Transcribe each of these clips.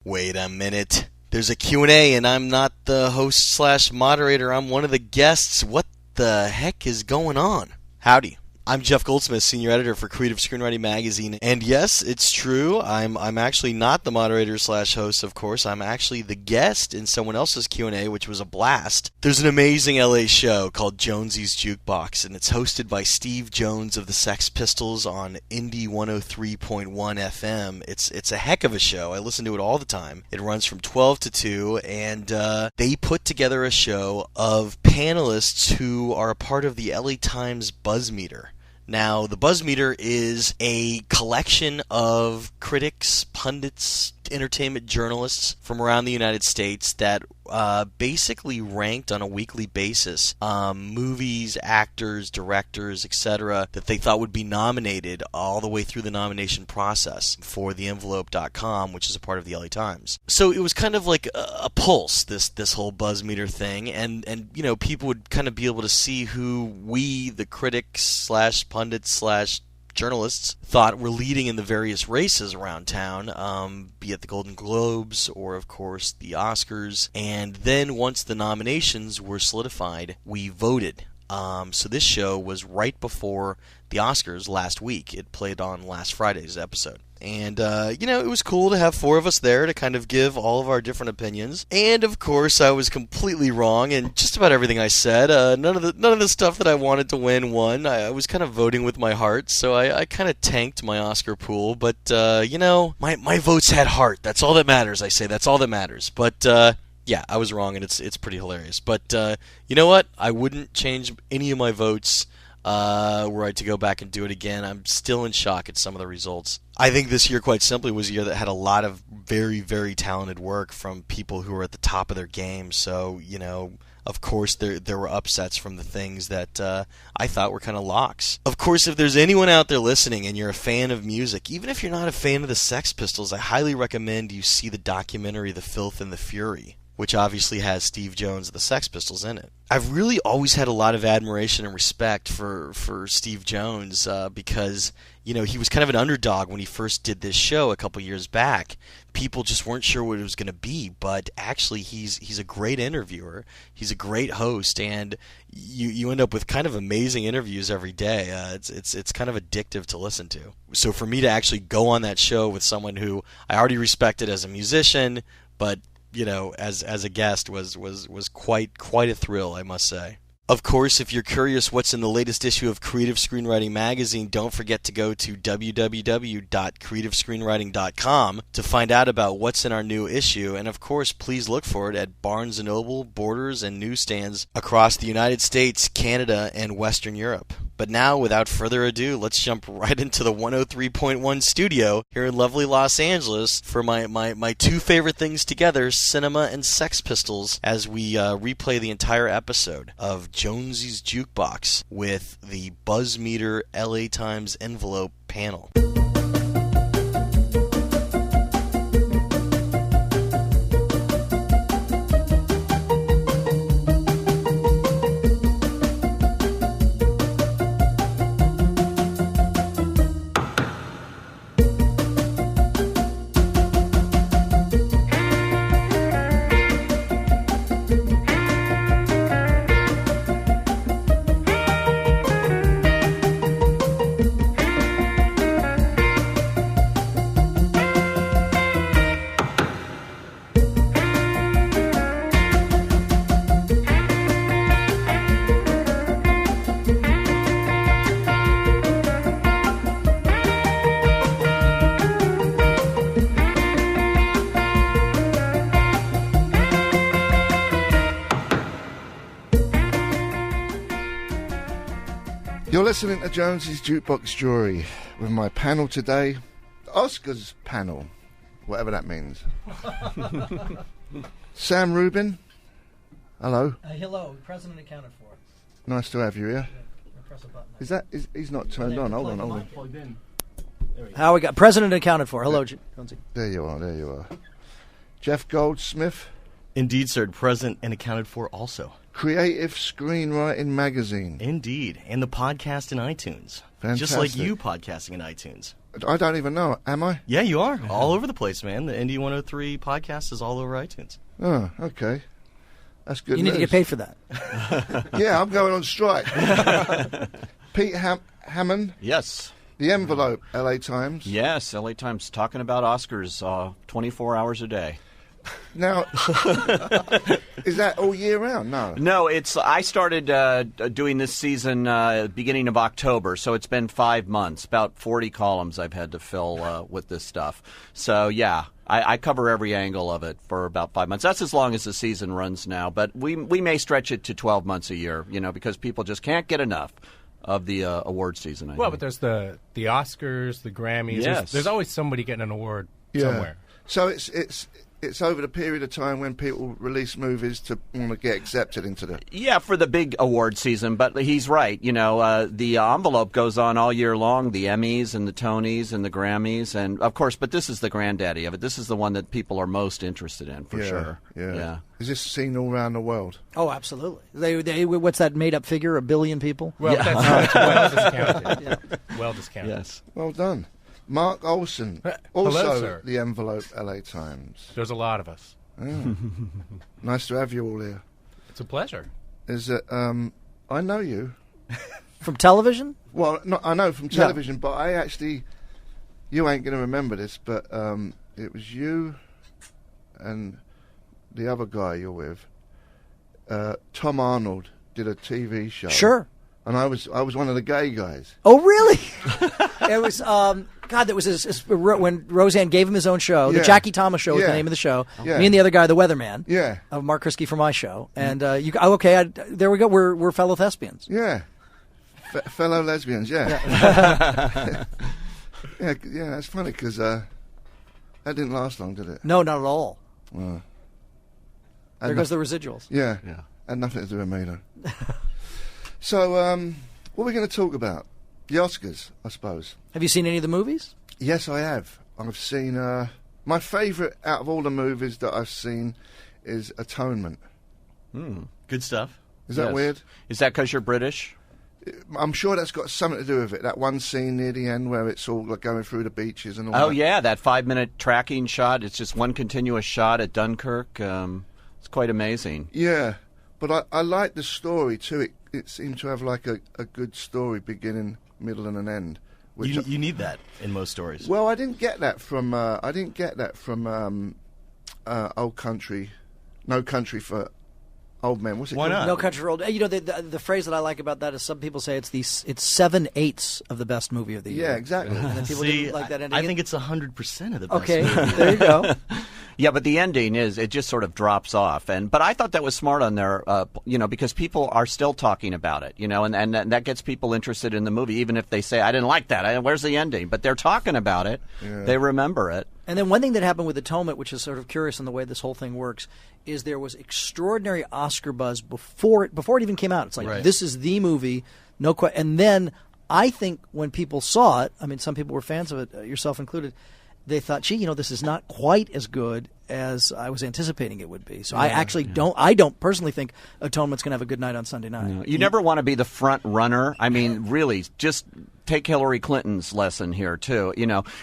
Wait a minute. There's a Q&A and I'm not the host/moderator. I'm one of the guests. What the heck is going on? Howdy. I'm Jeff Goldsmith, senior editor for Creative Screenwriting Magazine, and yes, it's true. I'm actually not the moderator/host, of course. I'm actually the guest in someone else's Q&A, which was a blast. There's an amazing LA show called Jonsey's Jukeox, and it's hosted by Steve Jones of the Sex Pistols on Indie 103.1 FM. It's a heck of a show. I listen to it all the time. It runs from 12 to 2, and they put together a show of panelists who are a part of the LA Times Buzz Meter. Now, the Buzz Meter is a collection of critics, pundits, entertainment journalists from around the United States that basically ranked on a weekly basis movies, actors, directors, etc. that they thought would be nominated all the way through the nomination process for TheEnvelope.com, which is a part of the LA Times. So it was kind of like a pulse, this whole Buzz Meter thing, and you know, people would kind of be able to see who we, the critics/pundits/ journalists, thought were leading in the various races around town, be it the Golden Globes or, of course, the Oscars. And then once the nominations were solidified, we voted. So this show was right before the Oscars last week. It played on last Friday's episode. And, you know, it was cool to have four of us there to kind of give all of our different opinions. And, of course, I was completely wrong in just about everything I said. None of the stuff that I wanted to win won. I was kind of voting with my heart, so I kind of tanked my Oscar pool. But, you know, my votes had heart. That's all that matters, I say. That's all that matters. But, yeah, I was wrong, and it's pretty hilarious. But, you know what? I wouldn't change any of my votes were I to go back and do it again. I'm still in shock at some of the results. I think this year, quite simply, was a year that had a lot of very, very talented work from people who were at the top of their game. So, you know, of course, there were upsets from the things that I thought were kind of locks. Of course, if there's anyone out there listening and you're a fan of music, even if you're not a fan of the Sex Pistols, I highly recommend you see the documentary The Filth and the Fury, which obviously has Steve Jones of the Sex Pistols in it. I've really always had a lot of admiration and respect for Steve Jones because, you know, he was kind of an underdog when he first did this show a couple years back. People just weren't sure what it was going to be, but actually he's a great interviewer. He's a great host, and you end up with kind of amazing interviews every day. It's kind of addictive to listen to. So for me to actually go on that show with someone who I already respected as a musician, but you know, as a guest was quite a thrill, I must say. Of course, if you're curious what's in the latest issue of Creative Screenwriting Magazine, don't forget to go to www.creativescreenwriting.com to find out about what's in our new issue. And of course, please look for it at Barnes & Noble, Borders, and newsstands across the United States, Canada, and Western Europe. But now, without further ado, let's jump right into the 103.1 studio here in lovely Los Angeles for my two favorite things together, cinema and Sex Pistols, as we replay the entire episode of Jonsey's Jukeox with the Buzz Meter LA Times Envelope panel. You're listening to Jones's Jukebox Jury with my panel today, Oscars panel, whatever that means. Sam Rubin, hello. Hello, President accounted for. Nice to have you here. Press a button. He's not turned on. Hold on. How we got President accounted for? Hello, Jonsey. There you are. Jeff Goldsmith. Indeed, sir. Present and accounted for also. Creative Screenwriting Magazine. Indeed. And the podcast in iTunes. Fantastic. Just like you podcasting in iTunes. I don't even know. Am I? Yeah, you are. All over the place, man. The Indie 103 podcast is all over iTunes. Oh, okay. That's good You need news. to get paid for that. Yeah, I'm going on strike. Pete Hammond, Yes. The Envelope, LA Times. Yes, LA Times talking about Oscars 24 hours a day. Now, is that all year round? No. No, I started doing this season beginning of October, so it's been 5 months, about 40 columns I've had to fill with this stuff. So, yeah, I cover every angle of it for about 5 months. That's as long as the season runs now, but we may stretch it to 12 months a year, because people just can't get enough of the award season. I think. But there's the Oscars, the Grammys. Yes. There's always somebody getting an award somewhere. So it's over the period of time when people release movies to want to get accepted into the... Yeah, for the big award season, but he's right. The envelope goes on all year long, the Emmys and the Tonys and the Grammys, and of course, but this is the granddaddy of it. This is the one that people are most interested in, for sure. Yeah. Is this seen all around the world? Oh, absolutely. They what's that made-up figure? 1 billion people? Well, that's well discounted. Yeah. Well discounted. Yes. Well done. Mark Olson, Hello, also sir. The Envelope, LA Times. There's a lot of us. Oh. Nice to have you all here. It's a pleasure. Is it? I know you. From television? Well, I know from television, but I actually, you ain't going to remember this, but it was you and the other guy you're with. Tom Arnold did a TV show. Sure. And I was one of the gay guys. Oh, really? It was, God, that was when Roseanne gave him his own show. The Yeah. Jackie Thomas Show was the Yeah. name of the show. Yeah. Me and the other guy, the weatherman. Yeah. Mark Krisky for my show. And there we go. We're fellow thespians. Yeah. Fellow lesbians, yeah. Yeah, that's funny because that didn't last long, did it? No, not at all. Well, There goes the residuals. Yeah. Yeah. Had nothing to do with me, though. So, what are we going to talk about? The Oscars, I suppose. Have you seen any of the movies? Yes, I have. I've seen... my favourite out of all the movies that I've seen is Atonement. Good stuff. Is that Yes. weird? Is that because you're British? I'm sure that's got something to do with it. That one scene near the end where it's all like going through the beaches and all Oh, that. yeah, that 5-minute tracking shot. It's just one continuous shot at Dunkirk. It's quite amazing. Yeah, but I like the story too. It seemed to have like a good story, beginning, middle, and an end. Which You need that in most stories. well, I didn't get that from Old Country, No Country for Old Men. What's it Why called? not? No Country for Old. The phrase that I like about that is some people say it's 7/8 of the best movie of the year. Yeah, exactly. And then people See, didn't like that ending. I think it's 100% of the best. Okay, movie. there you go. Yeah, but the ending it just sort of drops off. But I thought that was smart on there, because people are still talking about it, and that gets people interested in the movie, even if they say, I didn't like that. Where's the ending? But they're talking about it. Yeah. They remember it. And then one thing that happened with Atonement, which is sort of curious in the way this whole thing works, is there was extraordinary Oscar buzz before it even came out. It's like, Right. This is the movie, and then I think when people saw it, I mean, some people were fans of it, yourself included, they thought, gee, this is not quite as good as I was anticipating it would be. So I actually don't personally think Atonement's going to have a good night on Sunday night. You never want to be the front runner. I mean, really, just take Hillary Clinton's lesson here, too.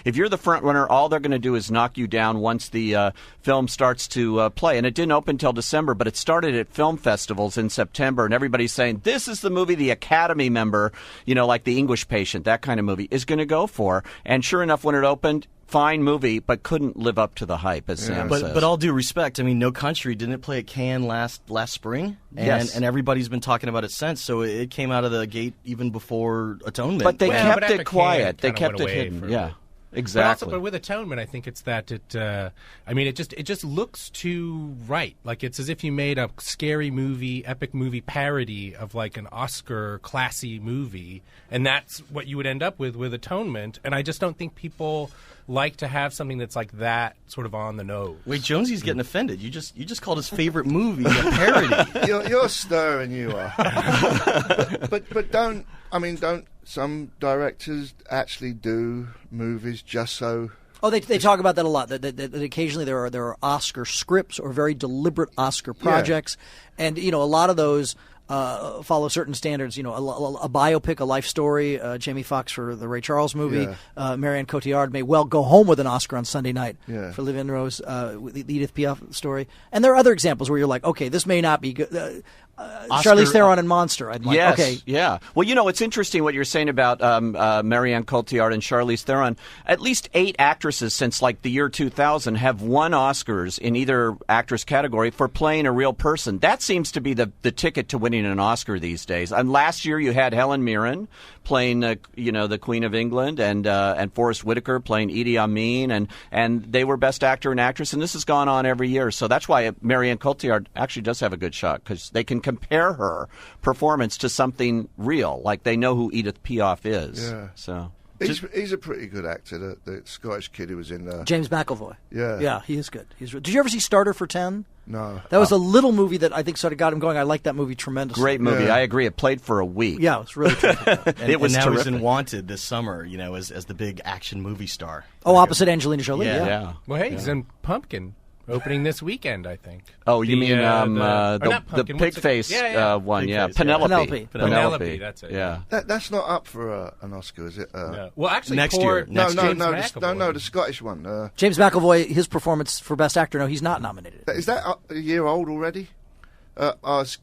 If you're the front runner, all they're going to do is knock you down once the film starts to play. And it didn't open until December, but it started at film festivals in September, and everybody's saying, this is the movie the Academy member, like The English Patient, that kind of movie, is going to go for. And sure enough, when it opened, fine movie, but couldn't live up to the hype, as Sam says. But all due respect, I mean, No Country didn't play at Cannes last spring, Yes. and everybody's been talking about it since. So it came out of the gate even before Atonement. But they Well, but kept after it quiet. Cannes, They kinda kept went it away hidden. for a Yeah, bit. exactly. But with Atonement, I think it's that it just looks too right. Like it's as if you made a scary movie, epic movie parody of like an Oscar classy movie, and that's what you would end up with Atonement. And I just don't think people like to have something that's like that sort of on the nose. Wait, Jonsey's getting offended. You just called his favorite movie a parody. You're stirring, you are. but don't some directors actually do movies just so? Oh, they talk about that a lot. That occasionally there are Oscar scripts or very deliberate Oscar projects, and a lot of those follow certain standards. You know, a biopic, a life story. Jamie Foxx for the Ray Charles movie. Marianne Cotillard may well go home with an Oscar on Sunday night for Liv Inrose, the Edith Piaf story. And there are other examples where you're like, okay, this may not be good. Charlize Theron in Monster. I'd like, yes, okay. Yeah. Well, you know, it's interesting what you're saying about Marianne Cotillard and Charlize Theron. At least 8 actresses since like the year 2000 have won Oscars in either actress category for playing a real person. That seems to be the ticket to winning an Oscar these days. And last year you had Helen Mirren playing the Queen of England, and Forrest Whitaker playing Idi Amin, and they were Best Actor and Actress. And this has gone on every year. So that's why Marianne Cotillard actually does have a good shot, because they can compare her performance to something real, like they know who Edith Piaf is. Yeah. So he's a pretty good actor. The Scottish kid who was in James McAvoy. Yeah, he is good. Did you ever see Starter for 10? No. That was a little movie that I think sort of got him going. I liked that movie tremendously. Great movie. Yeah. I agree. It played for a week. Yeah, it was really terrific. It was now he's in Wanted this summer, as the big action movie star. Oh, opposite Angelina Jolie. Yeah. Well, hey, he's in Pumpkin. Opening this weekend, I think. Oh, you mean the pig face one? Pig yeah, face, Penelope. That's it. Yeah. That's not up for an Oscar, is it? No. Well, actually, next year. No, the Scottish one. James McAvoy, his performance for Best Actor, no, he's not nominated. Is that a year old already?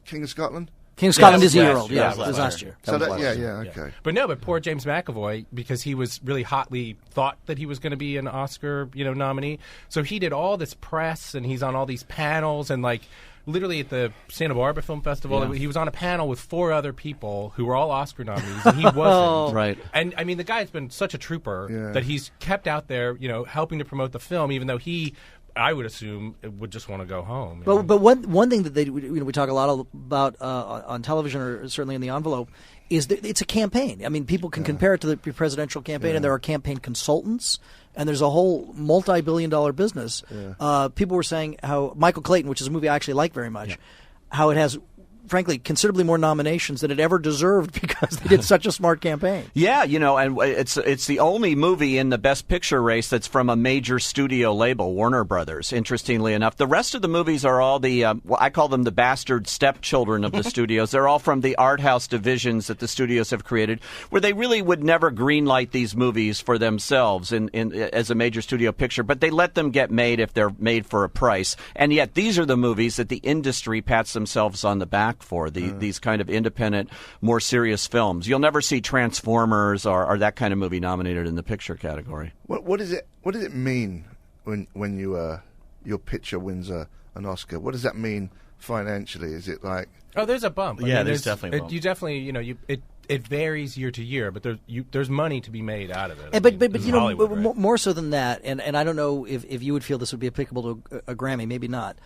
King of Scotland? King of Scotland is a year last old. year. Yeah, That it was last year. So last year. Okay. But poor James McAvoy, because he was really hotly thought that he was going to be an Oscar, nominee. So he did all this press, and he's on all these panels, and literally at the Santa Barbara Film Festival, he was on a panel with 4 other people who were all Oscar nominees, and he wasn't. Right. And I mean, the guy's been such a trooper that he's kept out there, helping to promote the film, even though I would assume would just want to go home. But one thing that we talk a lot about on television, or certainly in the envelope, is that it's a campaign. I mean, people can compare it to the presidential campaign, and there are campaign consultants, and there's a whole multi-billion-dollar business. People were saying how Michael Clayton, which is a movie I actually like very much, how it has, frankly, considerably more nominations than it ever deserved because they did such a smart campaign. Yeah, and it's the only movie in the Best Picture race that's from a major studio label, Warner Brothers, interestingly enough. The rest of the movies are all I call them the bastard stepchildren of the studios. They're all from the art house divisions that the studios have created, where they really would never greenlight these movies for themselves as a major studio picture, but they let them get made if they're made for a price. And yet these are the movies that the industry pats themselves on the back for, these kind of independent, more serious films. You'll never see Transformers or that kind of movie nominated in the picture category. What does it mean when your picture wins an Oscar? What does that mean financially? Is it like... Oh, there's a bump. There's definitely a bump. You definitely, it varies year to year, but there's money to be made out of it. But more so than that, and I don't know if you would feel this would be applicable to a Grammy, maybe not.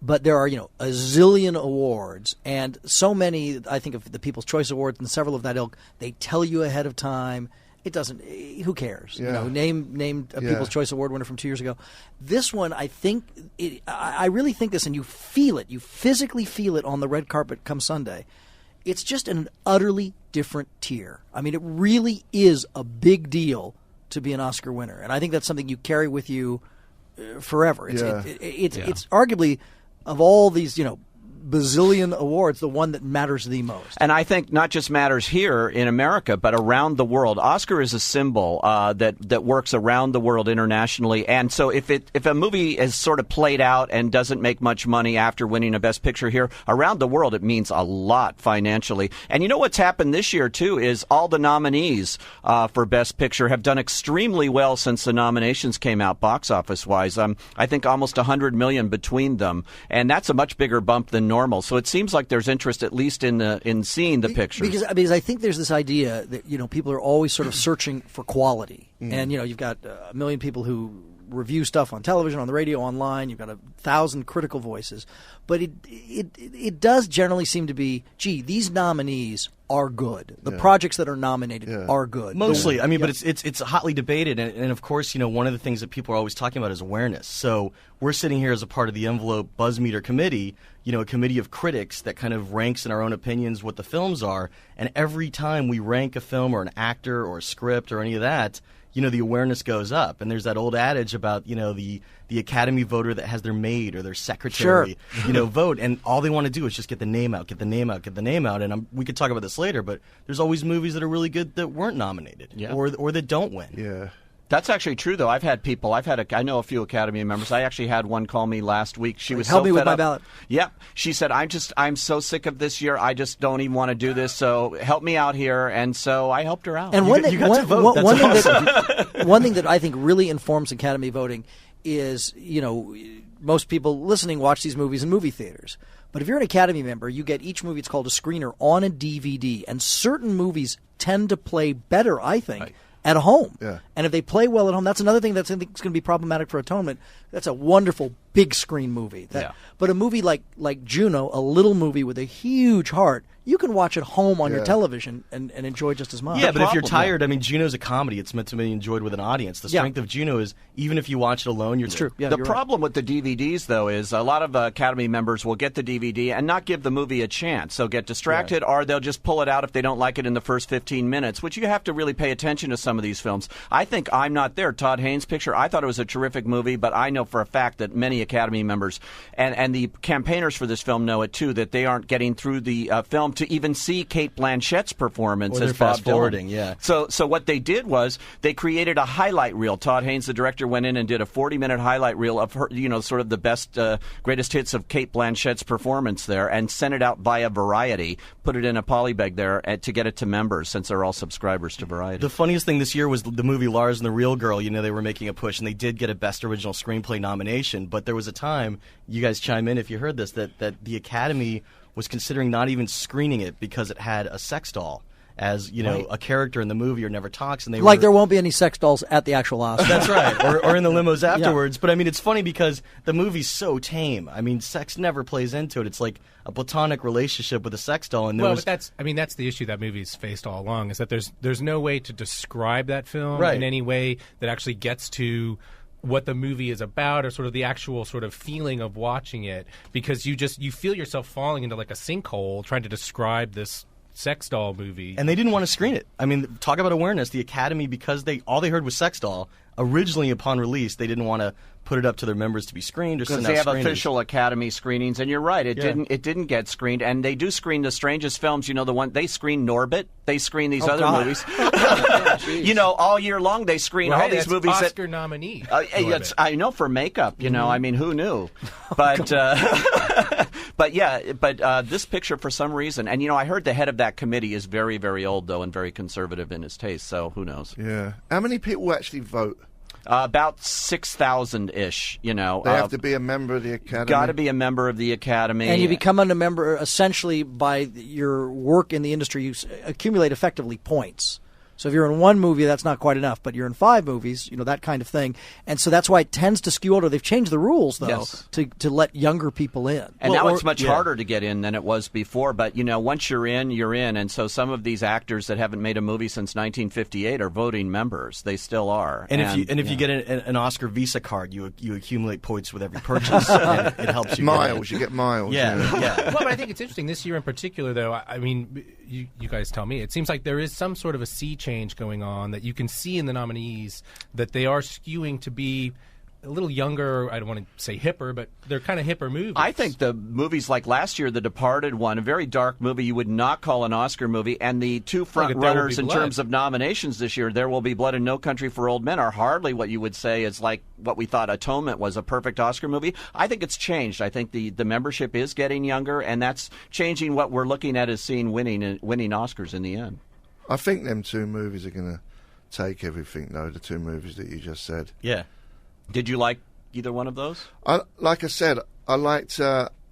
But there are, a zillion awards, and so many, I think, of the People's Choice Awards and several of that ilk, they tell you ahead of time. It doesn't, who cares? Yeah. Name a People's Choice Award winner from 2 years ago. This one, I think, I really think this, and you feel it, you physically feel it on the red carpet come Sunday. It's just an utterly different tier. I mean, it really is a big deal to be an Oscar winner, and I think that's something you carry with you forever. It's arguably, of all these, bazillion awards, the one that matters the most. And I think not just matters here in America, but around the world. Oscar is a symbol that works around the world internationally. And so if a movie is sort of played out and doesn't make much money after winning a Best Picture here, around the world it means a lot financially. And you know what's happened this year, too, is all the nominees for Best Picture have done extremely well since the nominations came out, box office-wise. I think almost $100 million between them. And that's a much bigger bump than normal. So it seems like there's interest, at least in seeing the pictures. Because I think there's this idea that people are always sort of searching for quality, and you've got a million people who review stuff on television, on the radio, online. You've got 1,000 critical voices, but it does generally seem to be, these nominees are good. The projects that are nominated are good. Mostly, but it's hotly debated, and of course, one of the things that people are always talking about is awareness. So we're sitting here as a part of the Envelope Buzzmeter Committee, a committee of critics that kind of ranks in our own opinions what the films are, and every time we rank a film or an actor or a script or any of that, the awareness goes up. And there's that old adage about, the Academy voter that has their maid or their secretary, vote, and all they want to do is just get the name out. And we could talk about this later, but there's always movies that are really good that weren't nominated or that don't win. Yeah. That's actually true, though. I know a few Academy members. I actually had one call me last week. She was help so me fed with my up. ballot. Yep. She said, I'm so sick of this year. I just don't even want to do this. So help me out here. And so I helped her out. And you got to vote. That's awesome. One thing that I think really informs Academy voting is, most people listening watch these movies in movie theaters. But if you're an Academy member, you get each movie, it's called a screener, on a DVD. And certain movies tend to play better, I think, at home. Yeah. And if they play well at home, that's another thing that's going to be problematic for Atonement. That's a wonderful big screen movie. But a movie like Juno, a little movie with a huge heart, you can watch at home on your television and enjoy just as much. Yeah, but if you're tired, Juno's a comedy. It's meant to be enjoyed with an audience. The strength of Juno is even if you watch it alone, you're true. Yeah, the problem with the DVDs, though, is a lot of Academy members will get the DVD and not give the movie a chance. So get distracted, or they'll just pull it out if they don't like it in the first 15 minutes, which you have to really pay attention to some of these films. I think I'm Not There, Todd Haynes' picture, I thought it was a terrific movie, but I know for a fact that many Academy members and the campaigners for this film know it, too, that they aren't getting through the film to even see Cate Blanchett's performance as Bob fast-forwarding, Dylan. So what they did was they created a highlight reel. Todd Haynes, the director, went in and did a 40-minute highlight reel of her, sort of the best, greatest hits of Cate Blanchett's performance there, and sent it out via Variety, put it in a polybag there to get it to members, since they're all subscribers to Variety. The funniest thing this year was the movie Lars and the Real Girl. They were making a push, and they did get a Best Original Screenplay nomination, but there was a time, you guys chime in if you heard this, that the Academy was considering not even screening it because it had a sex doll as a character in the movie or never talks, and there won't be any sex dolls at the actual Oscars. That's right, or in the limos afterwards. But it's funny because the movie's so tame. Sex never plays into it. It's like a platonic relationship with a sex doll. And but that's the issue that movie's faced all along, is that there's no way to describe that film in any way that actually gets to what the movie is about, or sort of the actual sort of feeling of watching it, because you feel yourself falling into like a sinkhole trying to describe this sex doll movie. And they didn't want to screen it. Talk about awareness. The Academy, because all they heard was sex doll, originally upon release, they didn't want to put it up to their members to be screened or send out because they have screeners. official Academy screenings, and you're right, it didn't get screened, and they do screen the strangest films. The one they screen Norbit, they screen these other movies. All year long they screen all these movies. Oscar nominee. I know, for makeup. Who knew? But but this picture, for some reason, and I heard the head of that committee is very, very old, though, and very conservative in his taste. So who knows? Yeah. How many people actually vote? About 6,000-ish, They have to be a member of the Academy? Got to be a member of the Academy. And you become a member essentially by your work in the industry. You accumulate effectively points. So if you're in one movie, that's not quite enough, but you're in 5 movies, that kind of thing. And so that's why it tends to skew older. They've changed the rules, though, to let younger people in. And now it's much harder to get in than it was before. But, once you're in, you're in. And so some of these actors that haven't made a movie since 1958 are voting members. They still are. And if you get an Oscar Visa card, you accumulate points with every purchase, and it helps you miles. You get miles. Yeah. Well, but I think it's interesting. This year in particular, though, you guys tell me, it seems like there is some sort of a sea change going on that you can see in the nominees, that they are skewing to be a little younger. I don't want to say hipper, but they're kind of hipper movies. I think the movies like last year, The Departed one, a very dark movie you would not call an Oscar movie, and the two front runners in terms of nominations this year, There Will Be Blood and No Country for Old Men, are hardly what you would say is like what we thought Atonement was, a perfect Oscar movie. I think it's changed. I think the membership is getting younger, and that's changing what we're looking at as seeing winning Oscars in the end. I think them 2 movies are going to take everything, though, the 2 movies that you just said. Yeah. Did you like either one of those? Like I said, I liked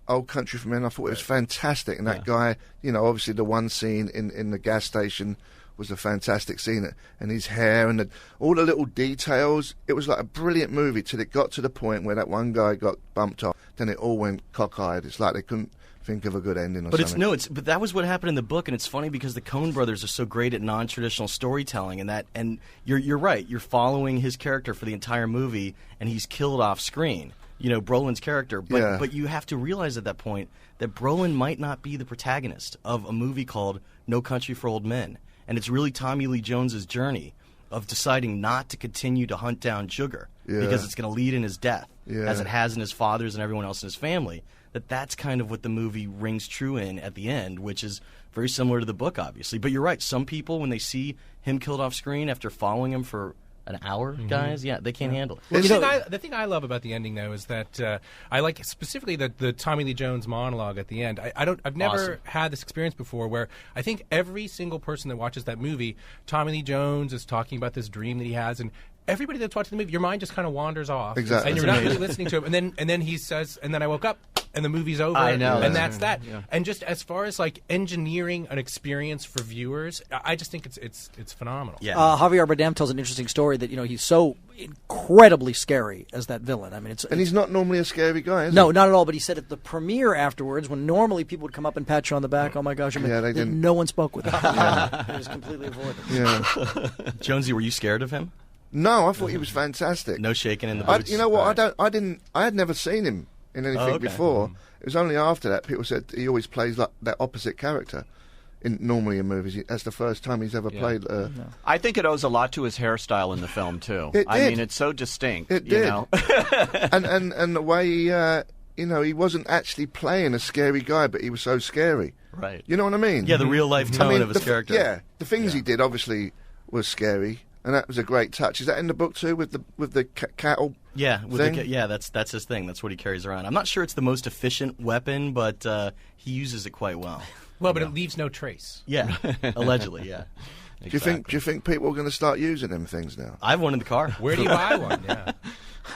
Old Country for Men. I thought it was fantastic. And that guy, obviously the one scene in the gas station was a fantastic scene. And his hair and all the little details. It was like a brilliant movie till it got to the point where that one guy got bumped off. Then it all went cockeyed. It's like they couldn't think of a good ending or something. But that was what happened in the book, and it's funny because the Coen brothers are so great at non-traditional storytelling, and you're right. You're following his character for the entire movie, and he's killed off screen. Brolin's character, but you have to realize at that point that Brolin might not be the protagonist of a movie called No Country for Old Men, and it's really Tommy Lee Jones's journey. of deciding not to continue to hunt down sugar because it's going to lead in his death, as it has in his father's and everyone else in his family. That's kind of what the movie rings true in at the end, which is very similar to the book, obviously. But you're right. Some people, when they see him killed off screen after following him for an hour, guys, they can't handle it. Well, the thing I love about the ending, though, is that I like specifically the Tommy Lee Jones monologue at the end. I've never had this experience before where I think every single person that watches that movie, Tommy Lee Jones is talking about this dream that he has, and everybody that's watching the movie, your mind just kind of wanders off. Exactly. And you're not really listening to him. And then he says, and then I woke up, and the movie's over. I know. And that's that. Yeah. And just as far as like engineering an experience for viewers, I just think it's phenomenal. Yeah. Javier Bardem tells an interesting story that he's so incredibly scary as that villain. I mean, he's not normally a scary guy, is he? No, not at all. But he said at the premiere afterwards, when normally people would come up and pat you on the back, oh my gosh, they didn't. No one spoke with him. It was completely avoided. Yeah. Jonesy, were you scared of him? No, I thought he was fantastic. No shaking in the boots. You know what? I had never seen him in anything before. It was only after that people said he always plays like that opposite character. Normally in movies, that's the first time he's ever played. I think it owes a lot to his hairstyle in the film too. It did. I mean, it's so distinct. It did. and the way he wasn't actually playing a scary guy, but he was so scary. Right. You know what I mean? Yeah, the real life tone of his character. Yeah, the things he did obviously was scary. And that was a great touch. Is that in the book too, with the cattle? Yeah, thing? That's his thing. That's what he carries around. I'm not sure it's the most efficient weapon, but he uses it quite well. Well, but it leaves no trace. Yeah, allegedly, yeah. Exactly. Do you think people are going to start using them things now? I have one in the car. Where do you buy one? Yeah.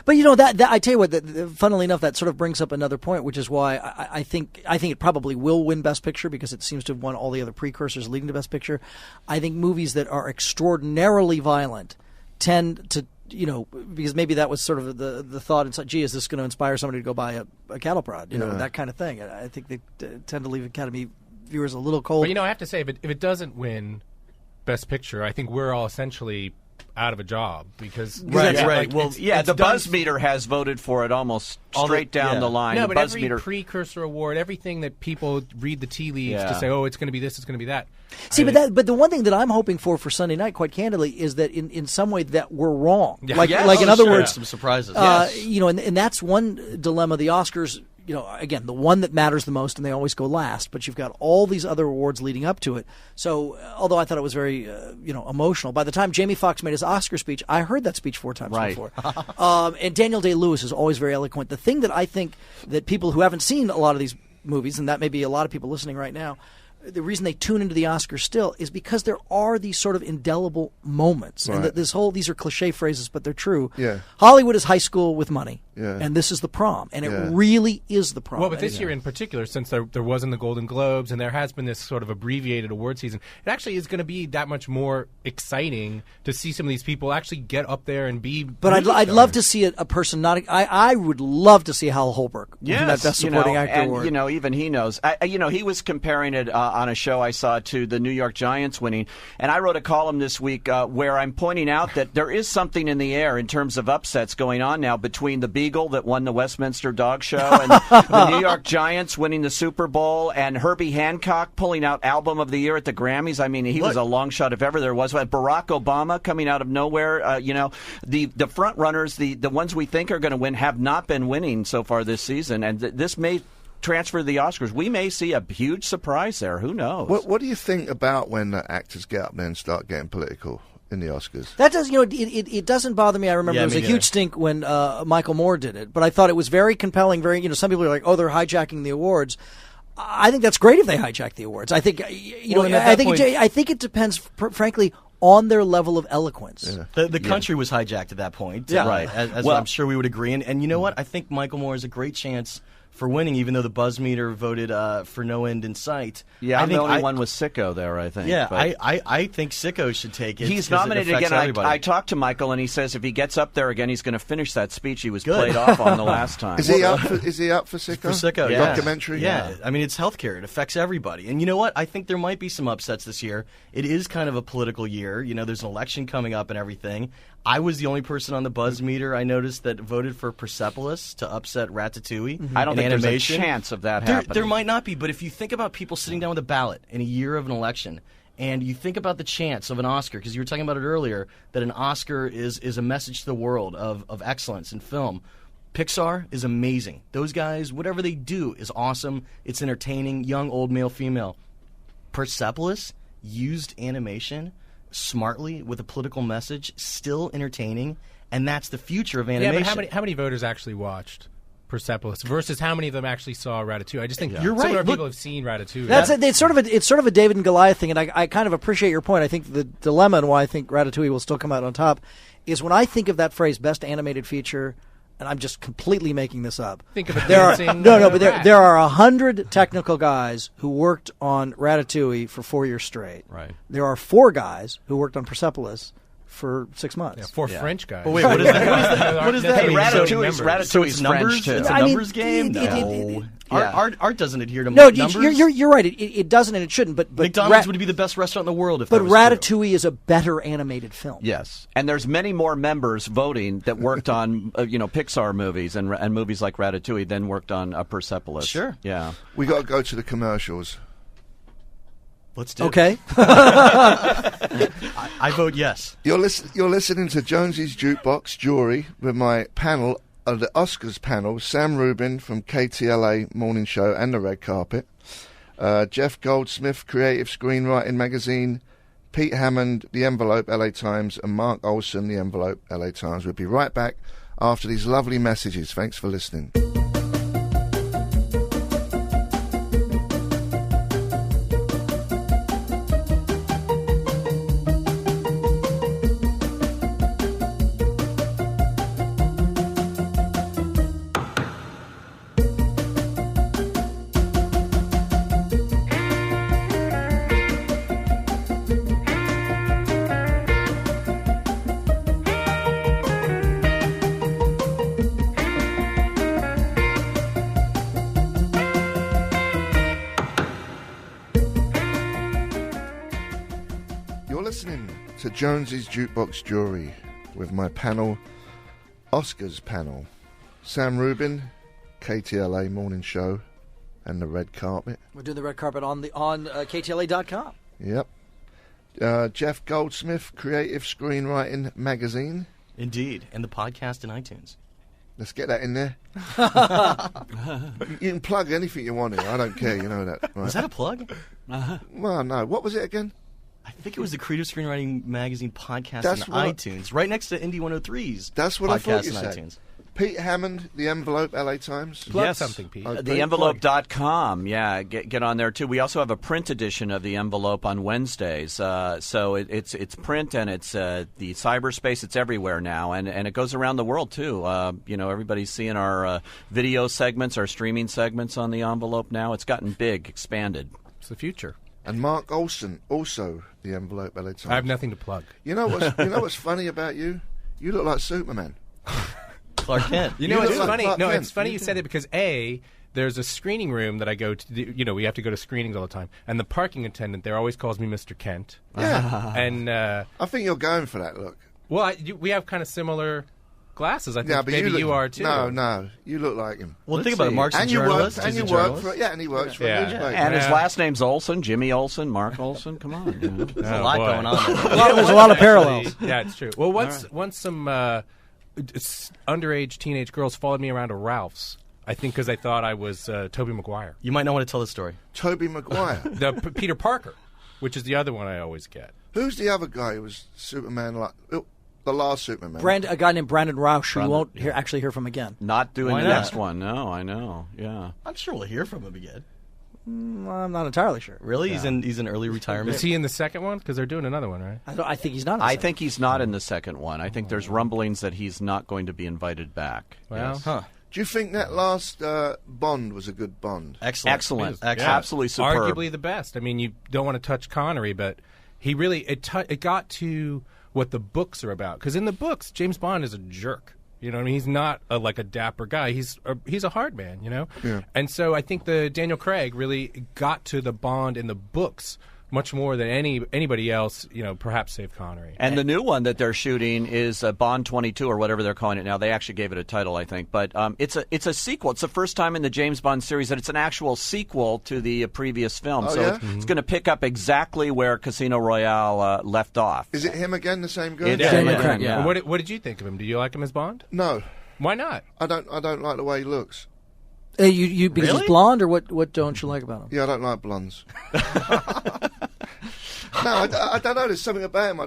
But that I tell you what, funnily enough, that sort of brings up another point, which is why I think it probably will win Best Picture because it seems to have won all the other precursors leading to Best Picture. I think movies that are extraordinarily violent tend to, because maybe that was sort of the thought inside, gee, is this going to inspire somebody to go buy a cattle prod, that kind of thing. I think they tend to leave Academy viewers a little cold. But I have to say, if it doesn't win Best Picture, I think we're all essentially out of a job because right. Well, the buzz meter has voted for it almost straight down the line. No, but every precursor award, everything that people read the tea leaves to say, oh, it's going to be this, it's going to be that. See, but the one thing that I'm hoping for Sunday night, quite candidly, is that in some way that we're wrong. Yeah. Like in other words, some surprises. And that's one dilemma. The Oscars. Again, the one that matters the most, and they always go last, but you've got all these other awards leading up to it. So, although I thought it was very, emotional, by the time Jamie Foxx made his Oscar speech, I heard that speech 4 times before. And Daniel Day-Lewis is always very eloquent. The thing that I think that people who haven't seen a lot of these movies, and that may be a lot of people listening right now, the reason they tune into the Oscars still is because there are these sort of indelible moments. Right. And these are cliche phrases, but they're true. Yeah. Hollywood is high school with money. Yeah. And this is the prom. And it really is the prom. Well, but this year in particular, since there wasn't the Golden Globes and there has been this sort of abbreviated award season, it actually is going to be that much more exciting to see some of these people actually get up there and be. But I'd love to see a person not. I would love to see Hal Holbrook win that Best Supporting Actor award. And even he knows. He was comparing it on a show I saw to the New York Giants winning, and I wrote a column this week where I'm pointing out that there is something in the air in terms of upsets going on now between the Beagle that won the Westminster Dog Show and the New York Giants winning the Super Bowl and Herbie Hancock pulling out Album of the Year at the Grammys. I mean, he was a long shot if ever there was. Barack Obama coming out of nowhere. The front runners, the ones we think are going to win, have not been winning so far this season, and this may transfer to the Oscars. We may see a huge surprise there. Who knows? What do you think about when actors get up there and start getting political in the Oscars? That does, it doesn't bother me. I remember there was a huge stink when Michael Moore did it, but I thought it was very compelling. Some people are like, oh, they're hijacking the awards. I think that's great if they hijack the awards. I think, I think it depends, frankly, on their level of eloquence. Yeah. The country was hijacked at that point, right? As I'm sure we would agree. And you know what? I think Michael Moore has a great chance for winning, even though the buzz meter voted for No End in Sight. Yeah, I think the only one was Sicko there, I think. Yeah, I think Sicko should take it. He's nominated again. I talked to Michael, and he says if he gets up there again, he's going to finish that speech he was played off on the last time. Is he up for Sicko? For Sicko, documentary? Yeah. I mean, it's healthcare. It affects everybody. And you know what? I think there might be some upsets this year. It is kind of a political year. There's an election coming up and everything. I was the only person on the buzz meter, I noticed, that voted for Persepolis to upset Ratatouille. Mm-hmm. I don't think there's a chance of that happening. There might not be, but if you think about people sitting down with a ballot in a year of an election And you think about the chance of an Oscar, because you were talking about it earlier, that an Oscar is a message to the world of excellence in film. Pixar is amazing. Those guys, whatever they do is awesome. It's entertaining, young, old, male, female. Persepolis used animation smartly with a political message, still entertaining, and that's the future of animation. Yeah, but how many voters actually watched Persepolis versus how many of them actually saw Ratatouille? I just think You're right. similar Look, people have seen Ratatouille. It's sort of a David and Goliath thing, and I kind of appreciate your point. I think the dilemma and why I think Ratatouille will still come out on top is when I think of that phrase, best animated feature. And I'm just completely making this up. Think of it. There are 100 technical guys who worked on Ratatouille for 4 years straight. Right. There are 4 guys who worked on Persepolis for 6 months. Four French guys. But wait, what is that? What is that? Ratatouille's numbers? French, too. It's a I mean, numbers game? it- Art doesn't adhere to No, numbers. you're right. It doesn't, and it shouldn't. But McDonald's would be the best restaurant in the world if But that was Ratatouille true. is a better animated film. Yes, and there's many more members voting that worked on Pixar movies and movies like Ratatouille than worked on Persepolis. Sure. Yeah. We got to go to the commercials. Let's do it. Okay. I vote yes. You're listening to Jonsey's Jukebox Jury with my panel, the Oscars panel, Sam Rubin from KTLA Morning Show and The Red Carpet, Jeff Goldsmith, Creative Screenwriting Magazine, Pete Hammond, The Envelope, LA Times, and Mark Olson, The Envelope, LA Times. We'll be right back after these lovely messages. Thanks for listening. Listening to Jonesy's Jukebox Jury with my panel, Oscars panel, Sam Rubin, KTLA Morning Show, and The Red Carpet. We're doing The Red Carpet on KTLA.com. Yep. Jeff Goldsmith, Creative Screenwriting Magazine. Indeed, and the podcast in iTunes. Let's get that in there. You can plug anything you want here. I don't care. You know that. Right? Was that a plug? Well, no. What was it again? I think it was the Creative Screenwriting Magazine podcast That's on what iTunes, right next to Indie 103's. That's what I thought you podcast on said. iTunes. Pete Hammond, The Envelope, LA Times. Plug something, Pete. TheEnvelope.com. Yeah, get on there too. We also have a print edition of The Envelope on Wednesdays. So it's print and it's the cyberspace. It's everywhere now, and it goes around the world too. Everybody's seeing our video segments, our streaming segments on The Envelope now. It's gotten big, expanded. It's the future. And Mark Olson, also The Envelope, LA Times. I have nothing to plug. You know what's funny about you? You look like Superman. Clark Kent. You know what's look like funny? Clark No, Kent. it's funny you said that because there's a screening room that I go to. We have to go to screenings all the time, and the parking attendant there always calls me Mr. Kent. Yeah. And I think you're going for that look. well, we have kind of similar glasses. I think Yeah, but maybe you are too. No, you look like him. Well, Let's think about it. see. Mark's a And you journalist. work. And He's you a work journalist. for. Yeah, and he works for Yeah. a newspaper. And his Yeah. last name's Olson, Jimmy Olson, Mark Olson. Come on. There's a lot going on there. There's a lot of parallels. Yeah, it's true. Well, once some underage teenage girls followed me around to Ralph's, I think because they thought I was Tobey Maguire. You might not want to tell the story. Toby Maguire. Peter Parker, which is the other one I always get. Who's the other guy who was Superman? The last Superman. A guy named Brandon Roush, who you won't actually hear from again. Not doing Why the not? next one. No, I know. Yeah. I'm sure we'll hear from him again. I'm not entirely sure. Really? He's in early retirement. Is he in the second one? Because they're doing another one, right? I think he's not. I think he's not in the second one. I think there's rumblings that he's not going to be invited back. Well, Yes. Huh. Do you think that last Bond was a good Bond? Excellent. Excellent. Yeah. Absolutely superb. Arguably the best. I mean, you don't want to touch Connery, but he really it got to what the books are about. Because in the books, James Bond is a jerk. You know what I mean? He's not like a dapper guy. He's a hard man, you know? Yeah. And so I think the Daniel Craig really got to the Bond in the books much more than anybody else, perhaps save Connery. And the new one that they're shooting is Bond 22 or whatever they're calling it now. They actually gave it a title, I think. But it's a sequel. It's the first time in the James Bond series that it's an actual sequel to the previous film. Oh, so yeah? it's going to pick up exactly where Casino Royale left off. Is it him again, the same guy? It Yeah, is. yeah, correct, Yeah. What did you think of him? Do you like him as Bond? No, Why not? I don't like the way he looks. You because Really? he's blonde, or what don't you like about him? Yeah, I don't like blondes. No, I don't know. There's something about him.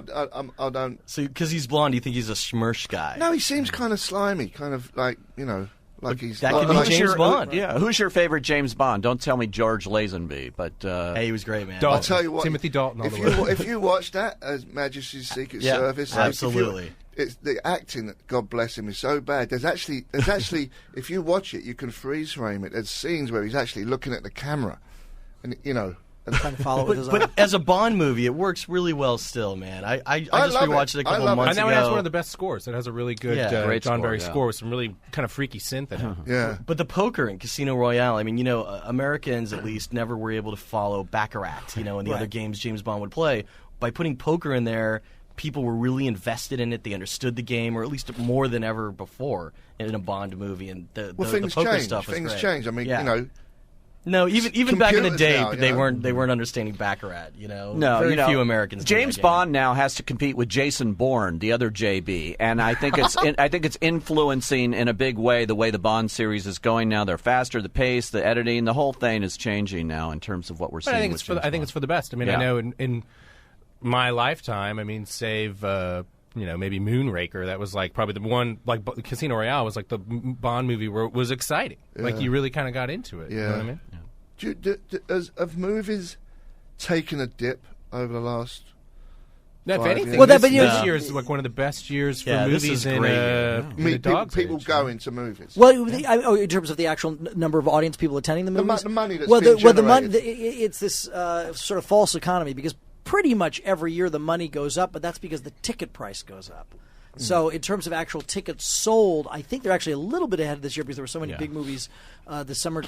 I don't. So, because he's blonde, you think he's a schmirsch guy? No, he seems kind of slimy, kind of like like he's. that could be like, James Bond. Who's your favorite James Bond? Don't tell me George Lazenby, but Hey, he was great, man. Dalton. I'll tell you what. Timothy Dalton all If the you way. if you watch that as Majesty's Secret Yeah, Service, absolutely. it's the acting that God bless him is so bad. There's actually if you watch it, you can freeze frame it. There's scenes where he's actually looking at the camera, and Trying to follow with his eye. But as a Bond movie, it works really well still, man. I just love rewatched it a I couple love it. months And ago. now it has one of the best scores. It has a really good Yeah. Great John score, Barry yeah. score with some really kind of freaky synth in it. yeah. But the poker in Casino Royale, I mean, Americans at least never were able to follow Baccarat, and the other games James Bond would play. By putting poker in there, people were really invested in it. They understood the game, or at least more than ever before in a Bond movie. And the Things poker change. stuff was Things great. change. I mean, Yeah. No, even back in the computers day, now, they weren't understanding Baccarat. No, very few Americans. knew James that game. Bond now has to compete with Jason Bourne, the other JB, and I think it's influencing in a big way the way the Bond series is going now. They're faster, the pace, the editing, the whole thing is changing now in terms of what we're But seeing. I think with it's for James I think Bond. it's for the best. I mean, Yeah. I know in my lifetime, save maybe Moonraker. That was like probably the one. Like Casino Royale was like the Bond movie where it was exciting. Like you really kind of got into it. You know what I mean? Have movies taken a dip over the last? If 5 anything, years? Well, this, but this year is like one of the best years for Yeah, this movies is in, great. in the dog's People age. go into movies. Well, in terms of the actual number of audience people attending the movies, the money that's well, being the money, generated. it's this sort of false economy because pretty much every year the money goes up, but that's because the ticket price goes up. So in terms of actual tickets sold, I think they're actually a little bit ahead this year because there were so many big movies this summer,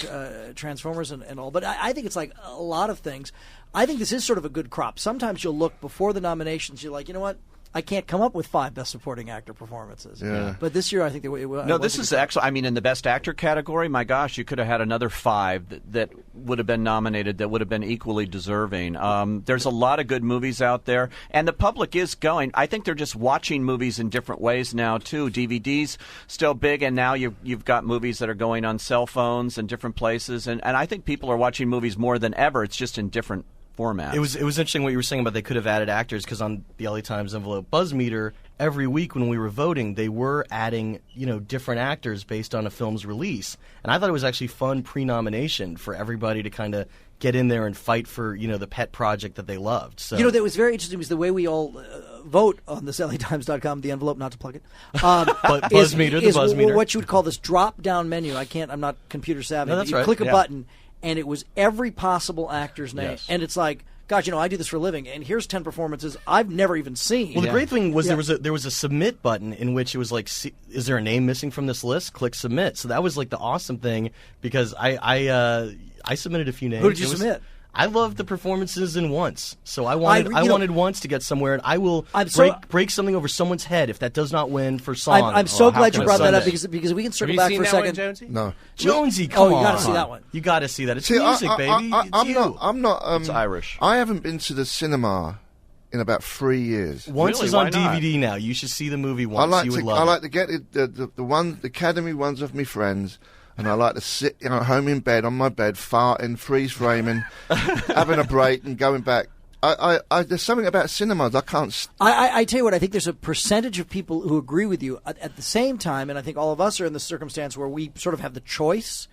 Transformers and all. But I think it's like a lot of things. I think this is sort of a good crop. Sometimes you'll look before the nominations, you're like, you know what? I can't come up with 5 Best Supporting Actor performances. Yeah. But this year, I think it No, this is actually, I mean, in the Best Actor category, my gosh, you could have had another 5 that would have been nominated that would have been equally deserving. There's a lot of good movies out there, and the public is going. I think they're just watching movies in different ways now, too. DVD's still big, and now you've got movies that are going on cell phones and different places, and I think people are watching movies more than ever. It's just in different formats. It was interesting what you were saying about they could have added actors because on the LA Times envelope buzz meter every week when we were voting they were adding different actors based on a film's release, and I thought it was actually fun pre-nomination for everybody to kind of get in there and fight for the pet project that they loved. So that was very interesting was the way we all vote on this LATimes.com, the envelope, not to plug it. But buzz meter, the buzz meter. What you would call this drop-down menu. I'm not computer savvy. No, but that's you right, click a yeah. button, and it was every possible actor's name. Yes. And it's like, gosh, I do this for a living, and here's 10 performances I've never even seen. Well, the great thing was Yeah. there was a submit button in which it was like, is there a name missing from this list? Click submit. So that was like the awesome thing because I submitted a few names. Who did you It was- submit? I loved the performances in Once, so I wanted Once to get somewhere, and I will break something over someone's head if that does not win for song. I'm so glad you on brought that up Sunday. because we can Have circle you back seen for a that second. one, Jonesy? No. Jonesy, come on! you gotta see that one. You got to see that. It's See, music, baby. It's I'm you. not. I'm not. It's Irish. I haven't been to the cinema in about 3 years. Once Really? is on Why not? DVD now. You should see the movie I once. like You to. would love I it. like to get the Academy ones of my friends, and I like to sit at home in bed on my bed, farting, freeze framing, having a break, and going back. There's something about cinemas I can't. I tell you what, I think there's a percentage of people who agree with you. At the same time, and I think all of us are in the circumstance where we sort of have the choice,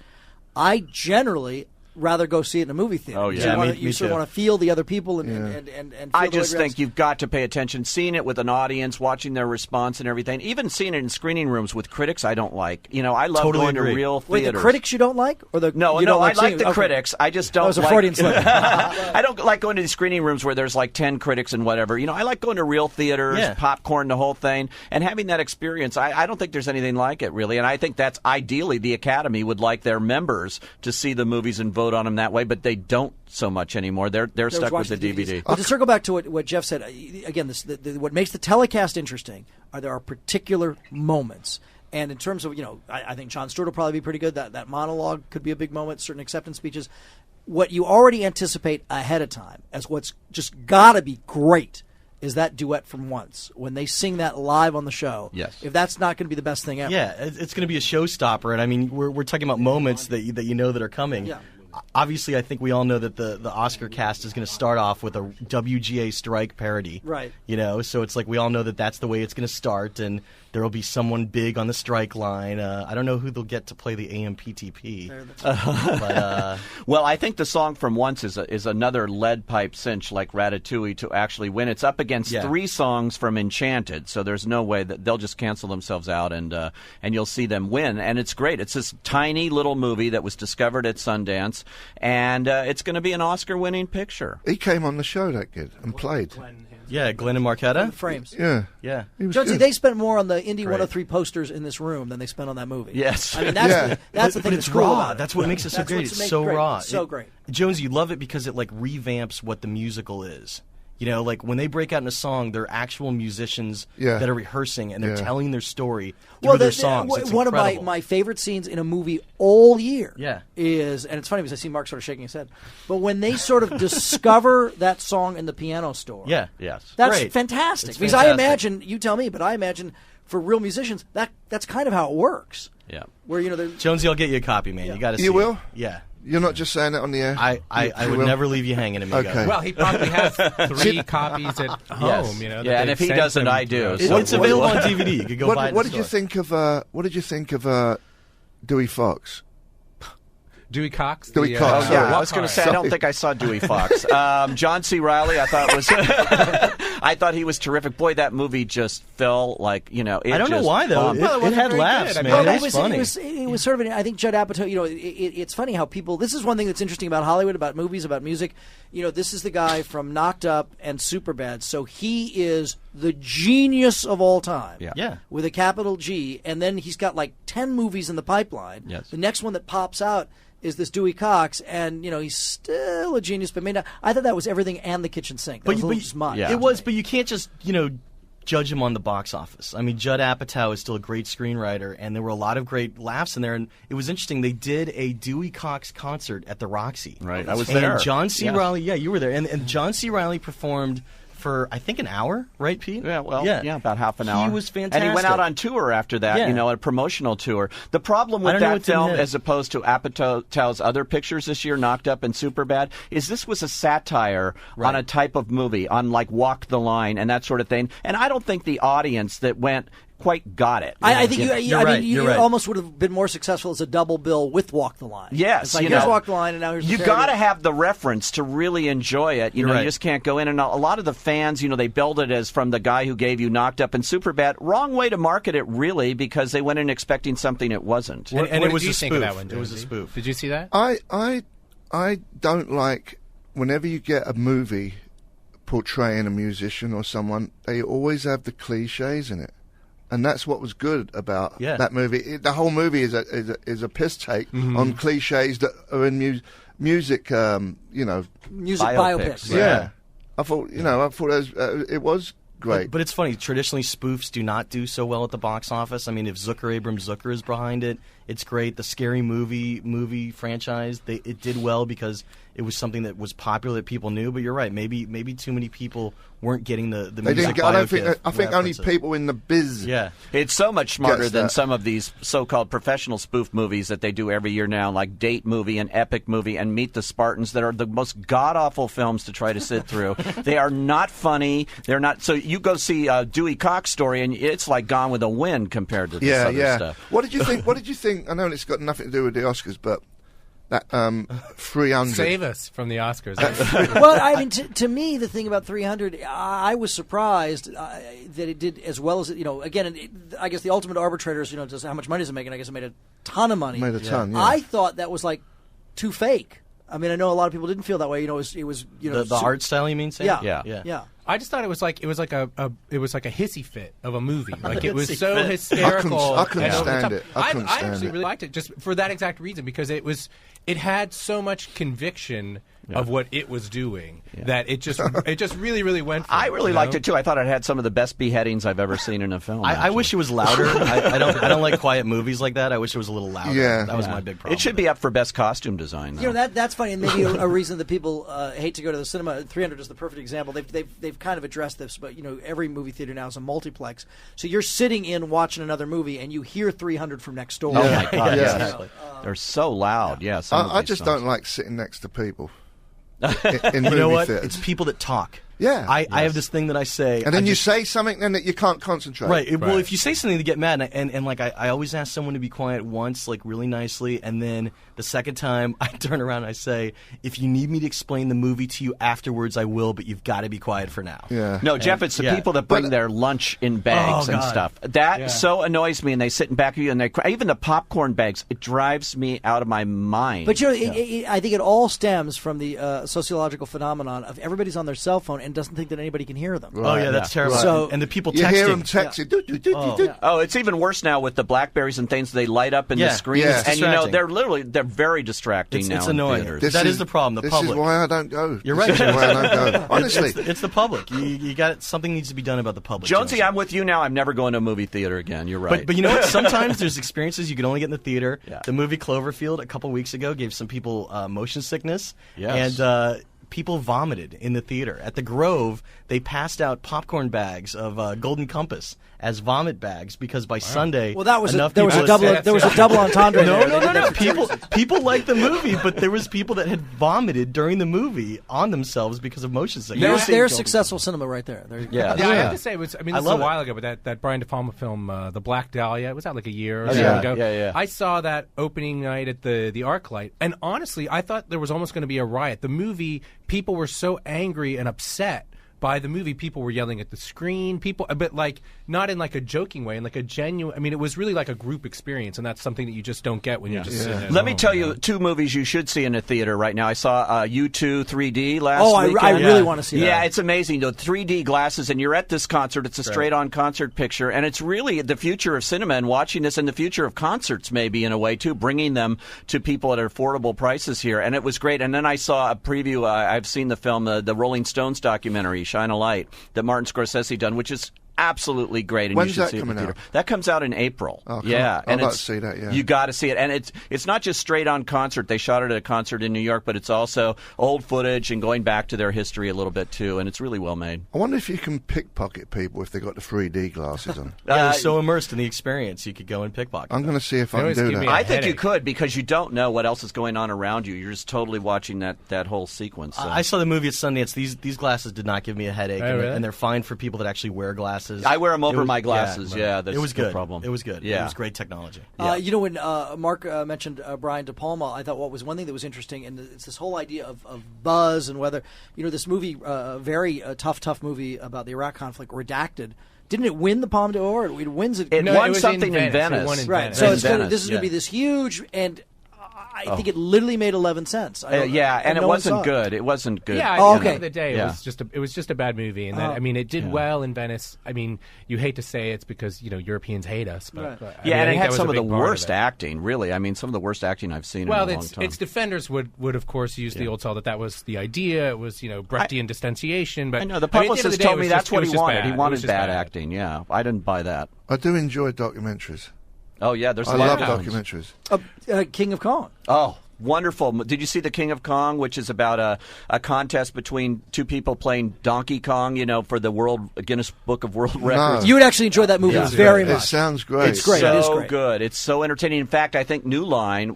I generally rather go see it in a movie theater. Oh, yeah. You Me sort of too. want to feel the other people and feel I the way just it think you've got to pay attention. Seeing it with an audience, watching their response and everything, even seeing it in screening rooms with critics, I don't like. I love Totally going agree. to real Wait, theaters. the critics you don't like, or the No, you don't I seeing like it? the Okay. critics. I just don't That was a like. Freudian slip. I don't like going to the screening rooms where there's like 10 critics and whatever. I like going to real theaters, Yeah. popcorn, the whole thing, and having that experience. I don't think there's anything like it, really. And I think that's ideally the Academy would like their members to see the movies and vote vote on them that way, but they don't so much anymore. They're stuck with the DVD. But to circle back to what Jeff said, again, what makes the telecast interesting are there are particular moments. And in terms of, I think Jon Stewart will probably be pretty good. That monologue could be a big moment, certain acceptance speeches. What you already anticipate ahead of time as what's just got to be great is that duet from Once. When they sing that live on the show, yes. If that's not going to be the best thing ever. Yeah, it's going to be a showstopper. And I mean, we're talking about moments that that are coming. Yeah. Obviously, I think we all know that the Oscar cast is going to start off with a WGA strike parody. Right. So it's like we all know that that's the way it's going to start, and there will be someone big on the strike line. I don't know who they'll get to play the AMPTP. Well, I think the song from Once is another lead pipe cinch like Ratatouille to actually win. It's up against 3 songs from Enchanted, so there's no way that they'll just cancel themselves out, and you'll see them win. And it's great. It's this tiny little movie that was discovered at Sundance, and it's going to be an Oscar-winning picture. He came on the show, that kid, and played. Yeah, Glenn and Marquetta. Frames. Yeah. Jonsey, they spent more on the Indie 103 posters in this room than they spent on that movie. Yes. I mean, that's the thing it's that's cool raw. about it. That's what makes it so great. It's so raw. So great. Jonesy, you love it because it like revamps what the musical is. Like when they break out in a song, they're actual musicians that are rehearsing and they're telling their story through their songs. It's one incredible. of my favorite scenes in a movie all year Yeah. is, and it's funny because I see Mark sort of shaking his head, but when they sort of discover that song in the piano store. Yeah. Yes. That's Great. fantastic. It's Because fantastic. I imagine, you tell me, but I imagine for real musicians, that's kind of how it works. Yeah. Where, they're... Jonesy, I'll get you a copy, man. You got to see You will? it. Yeah. You're not just saying it on the air? I You would will? never leave you hanging, amigo. Okay. Well, he probably has 3 copies at home. Yes. That Yeah, and they've if he sent doesn't, him, I do. It's available on DVD. You could go buy it. What did you think of? What did you think of Dewey Fox? Jukeox. Dewey Cox, Oh, yeah, sorry. I was going to say I don't think I saw Dewey Fox. John C. Reilly, I thought was, I thought he was terrific. Boy, that movie just fell like It I don't know just why though. bombed. It had very laughs, good. I man. mean, It was funny. It was sort of, I think Judd Apatow, it's funny how people, this is one thing that's interesting about Hollywood, about movies, about music. This is the guy from Knocked Up and Superbad, so he is the genius of all time. Yeah. With a capital G, and then he's got like 10 movies in the pipeline. Yes. The next one that pops out is this Dewey Cox, and he's still a genius, but I thought that was everything and the kitchen sink. That was a little just much. Yeah. It was, but you can't just judge him on the box office. I mean, Judd Apatow is still a great screenwriter, and there were a lot of great laughs in there. And it was interesting. They did a Dewey Cox concert at the Roxy. Right, I was and there. John C. Yes. Reilly, you were there, and John C. Reilly performed for I think an hour, right, Pete? Yeah, about half an hour. He was fantastic. And he went out on tour after that, Yeah. a promotional tour. The problem I with don't know that what's in film, it. as opposed to Apatow's other pictures this year, Knocked Up and Superbad, is this was a satire on a type of movie, on like Walk the Line and that sort of thing. And I don't think the audience that went quite got it. I think You're right, you you're right. almost would have been more successful as a double bill with Walk the Line. Yes, it's like, here's Walk the Line, and now here's the you parody. got to have the reference to really enjoy it. You right. You just can't go in. And a lot of the fans, they build it as from the guy who gave you Knocked Up and Superbad. Wrong way to market it, really, because they went in expecting something it wasn't. And it what was did you a think of that spoof. one, It was a Jonesy? spoof. Did you see that? I don't like whenever you get a movie portraying a musician or someone, they always have the cliches in it. And that's what was good about that movie. The whole movie is a piss take on cliches that are in music. Music biopics. Yeah, I thought it was great. But it's funny. Traditionally, spoofs do not do so well at the box office. I mean, if Zucker Abrams Zucker is behind it, it's great. The Scary Movie franchise, it did well because it was something that was popular that people knew. But you're right. Maybe too many people weren't getting the they music. didn't get, I don't think. biopic I think only references. people in the biz. Yeah. It's so much smarter Gets than that. some of these so-called professional spoof movies that they do every year now, like Date Movie and Epic Movie and Meet the Spartans, that are the most god-awful films to try to sit through. They are not funny. They're not. So you go see Dewey Cox Story, and it's like Gone with the Wind compared to this other stuff. What did you think? What did you think? I know it's got nothing to do with the Oscars, but that 300. Save us from the Oscars. Well, I mean, to me, the thing about 300, I was surprised that it did as well as it. Again, I guess the ultimate arbitrator is, just how much money does it make, and I guess it made a ton of money. Made a ton. Yeah. I thought that was like too fake. I mean, I know a lot of people didn't feel that way. It was The art style, you mean? Sam? Yeah. Yeah. I just thought it was like a hissy fit of a movie. Like it was Hissy so fit. hysterical. I couldn't and over the stand top. it. I couldn't stand actually it. really liked it just for that exact reason because it had so much conviction of what it was doing that it just really really went for I it, really liked it too. I thought it had some of the best beheadings I've ever seen in a film. I wish it was louder. I don't like quiet movies like that. I wish it was a little louder. Yeah. That was my big problem. It should be up for best costume design. Though. You know that's funny, and maybe a reason that people hate to go to the cinema. 300 is the perfect example. They've kind of addressed this, but every movie theater now is a multiplex. So you're sitting in watching another movie, and you hear 300 from next door. Oh my God! Yeah. Yes. They're so loud. Yeah, I just don't like sitting next to people in You know movie what? theaters. It's people that talk. Yeah. I have this thing that I say. And then I you just- say something, then that you can't concentrate. Right. Well, if you say something to get mad, and like I always ask someone to be quiet once, like really nicely, and then the second time I turn around and I say, if you need me to explain the movie to you afterwards, I will, but you've got to be quiet for now. Yeah. No, Jeff, it's the people that bring their lunch in bags Oh, and God. stuff. That so annoys me, and they sit in back of you, and they even the popcorn bags. It drives me out of my mind. But I think it all stems from the sociological phenomenon of everybody's on their cell phone and doesn't think that anybody can hear them. Oh yeah, that's terrible. So- and the people You texting. hear them texting. Do, do, do, do, do. Oh, it's even worse now with the Blackberries and things. They light up in the Yeah. screens, Yeah. and Distracting. they're very distracting now. It's in annoying. theaters. That is the problem, the this public. is why I don't go. You're This right. is why I don't go. Honestly. It's the public. You got something needs to be done about the public. Jonsey, I'm with you now. I'm never going to a movie theater again. You're right. But you know what? Sometimes there's experiences you can only get in the theater. Yeah. The movie Cloverfield a couple weeks ago gave some people motion sickness. Yes. And people vomited in the theater. At the Grove, they passed out popcorn bags of Golden Compass as vomit bags because by Sunday, Well, that was enough there was a people double there was a double entendre. No, there. no, They no, did no. that for People liked the movie, but there was people that had vomited during the movie on themselves because of motion sickness. There's successful cinema right there. yeah, Yeah, I have to say, it was. I mean, I this was a love it. while ago, but that Brian De Palma film, The Black Dahlia, was that like a year or so yeah. ago? Yeah. I saw that opening night at the ArcLight, and honestly, I thought there was almost going to be a riot. The movie, people were so angry and upset by the movie. People were yelling at the screen. But like not in like a joking way, in like a genuine. I mean, it was really like a group experience, and that's something that you just don't get when you're just sitting at Let me home, tell you you know? two movies you should see in a theater right now. I saw U2 3D last Oh, weekend. I really want to see that. Yeah, it's amazing. The 3D glasses, and you're at this concert. It's a straight-on concert picture, and it's really the future of cinema and watching this, and the future of concerts, maybe in a way too, bringing them to people at affordable prices here. And it was great. And then I saw a preview. I've seen the film, the Rolling Stones documentary, Shine a Light, that Martin Scorsese done, which is absolutely great, and When's you should that see it in the coming theater. out? That comes out in April. Oh, cool. Yeah, I'd and like to see that, yeah. You got to see it, and it's not just straight on concert. They shot it at a concert in New York, but it's also old footage and going back to their history a little bit too, and it's really well made. I wonder if you can pickpocket people if they got the 3D glasses on. They're so immersed in the experience, you could go and pickpocket. I'm going to see if I can always do give me that. a I think you headache. could, because you don't know what else is going on around you. You're just totally watching that whole sequence. So. I saw the movie at Sundance. These glasses did not give me a headache, Oh, really? and they're fine for people that actually wear glasses. I wear them over It was- my glasses. Yeah, that's it was no good. problem. It was good. Yeah. It was great technology. You know, when Mark mentioned Brian De Palma, I thought what was one thing that was interesting, and it's this whole idea of buzz and whether, this movie, very tough movie about the Iraq conflict, Redacted. Didn't it win the Palme d'Or? It wins it. It No, won it was something in It Venice. won in Right. Venice. So In it's gonna, Venice, this is going to be this huge, and I think it literally made 11 cents. yeah, and it no one saw wasn't good. It wasn't good. Yeah, Oh, at the okay. end of the day, Yeah. it was just a bad movie, and then, I mean, it did well in Venice. I mean, you hate to say it's because Europeans hate us, but, Right. but I Yeah, mean, I and it think had that was some a of the big part worst it. acting, really. I mean, some of the worst acting I've seen Well, in a long time. its defenders would of course use the old saw that was the idea. It was Brechtian distanciation. But I know the I mean, at the end of publicist the day, told it me was that's just- what it was he just wanted. bad. He It was wanted just bad acting. Yeah, I didn't buy that. I do enjoy documentaries. Oh yeah, there's a I lot love of good ones. documentaries. King of Kong. Oh, wonderful! Did you see the King of Kong, which is about a contest between two people playing Donkey Kong? For the Guinness Book of World Records. You would actually enjoy that movie very It much. sounds great. It's great. So It is great. good. It's so entertaining. In fact, I think New Line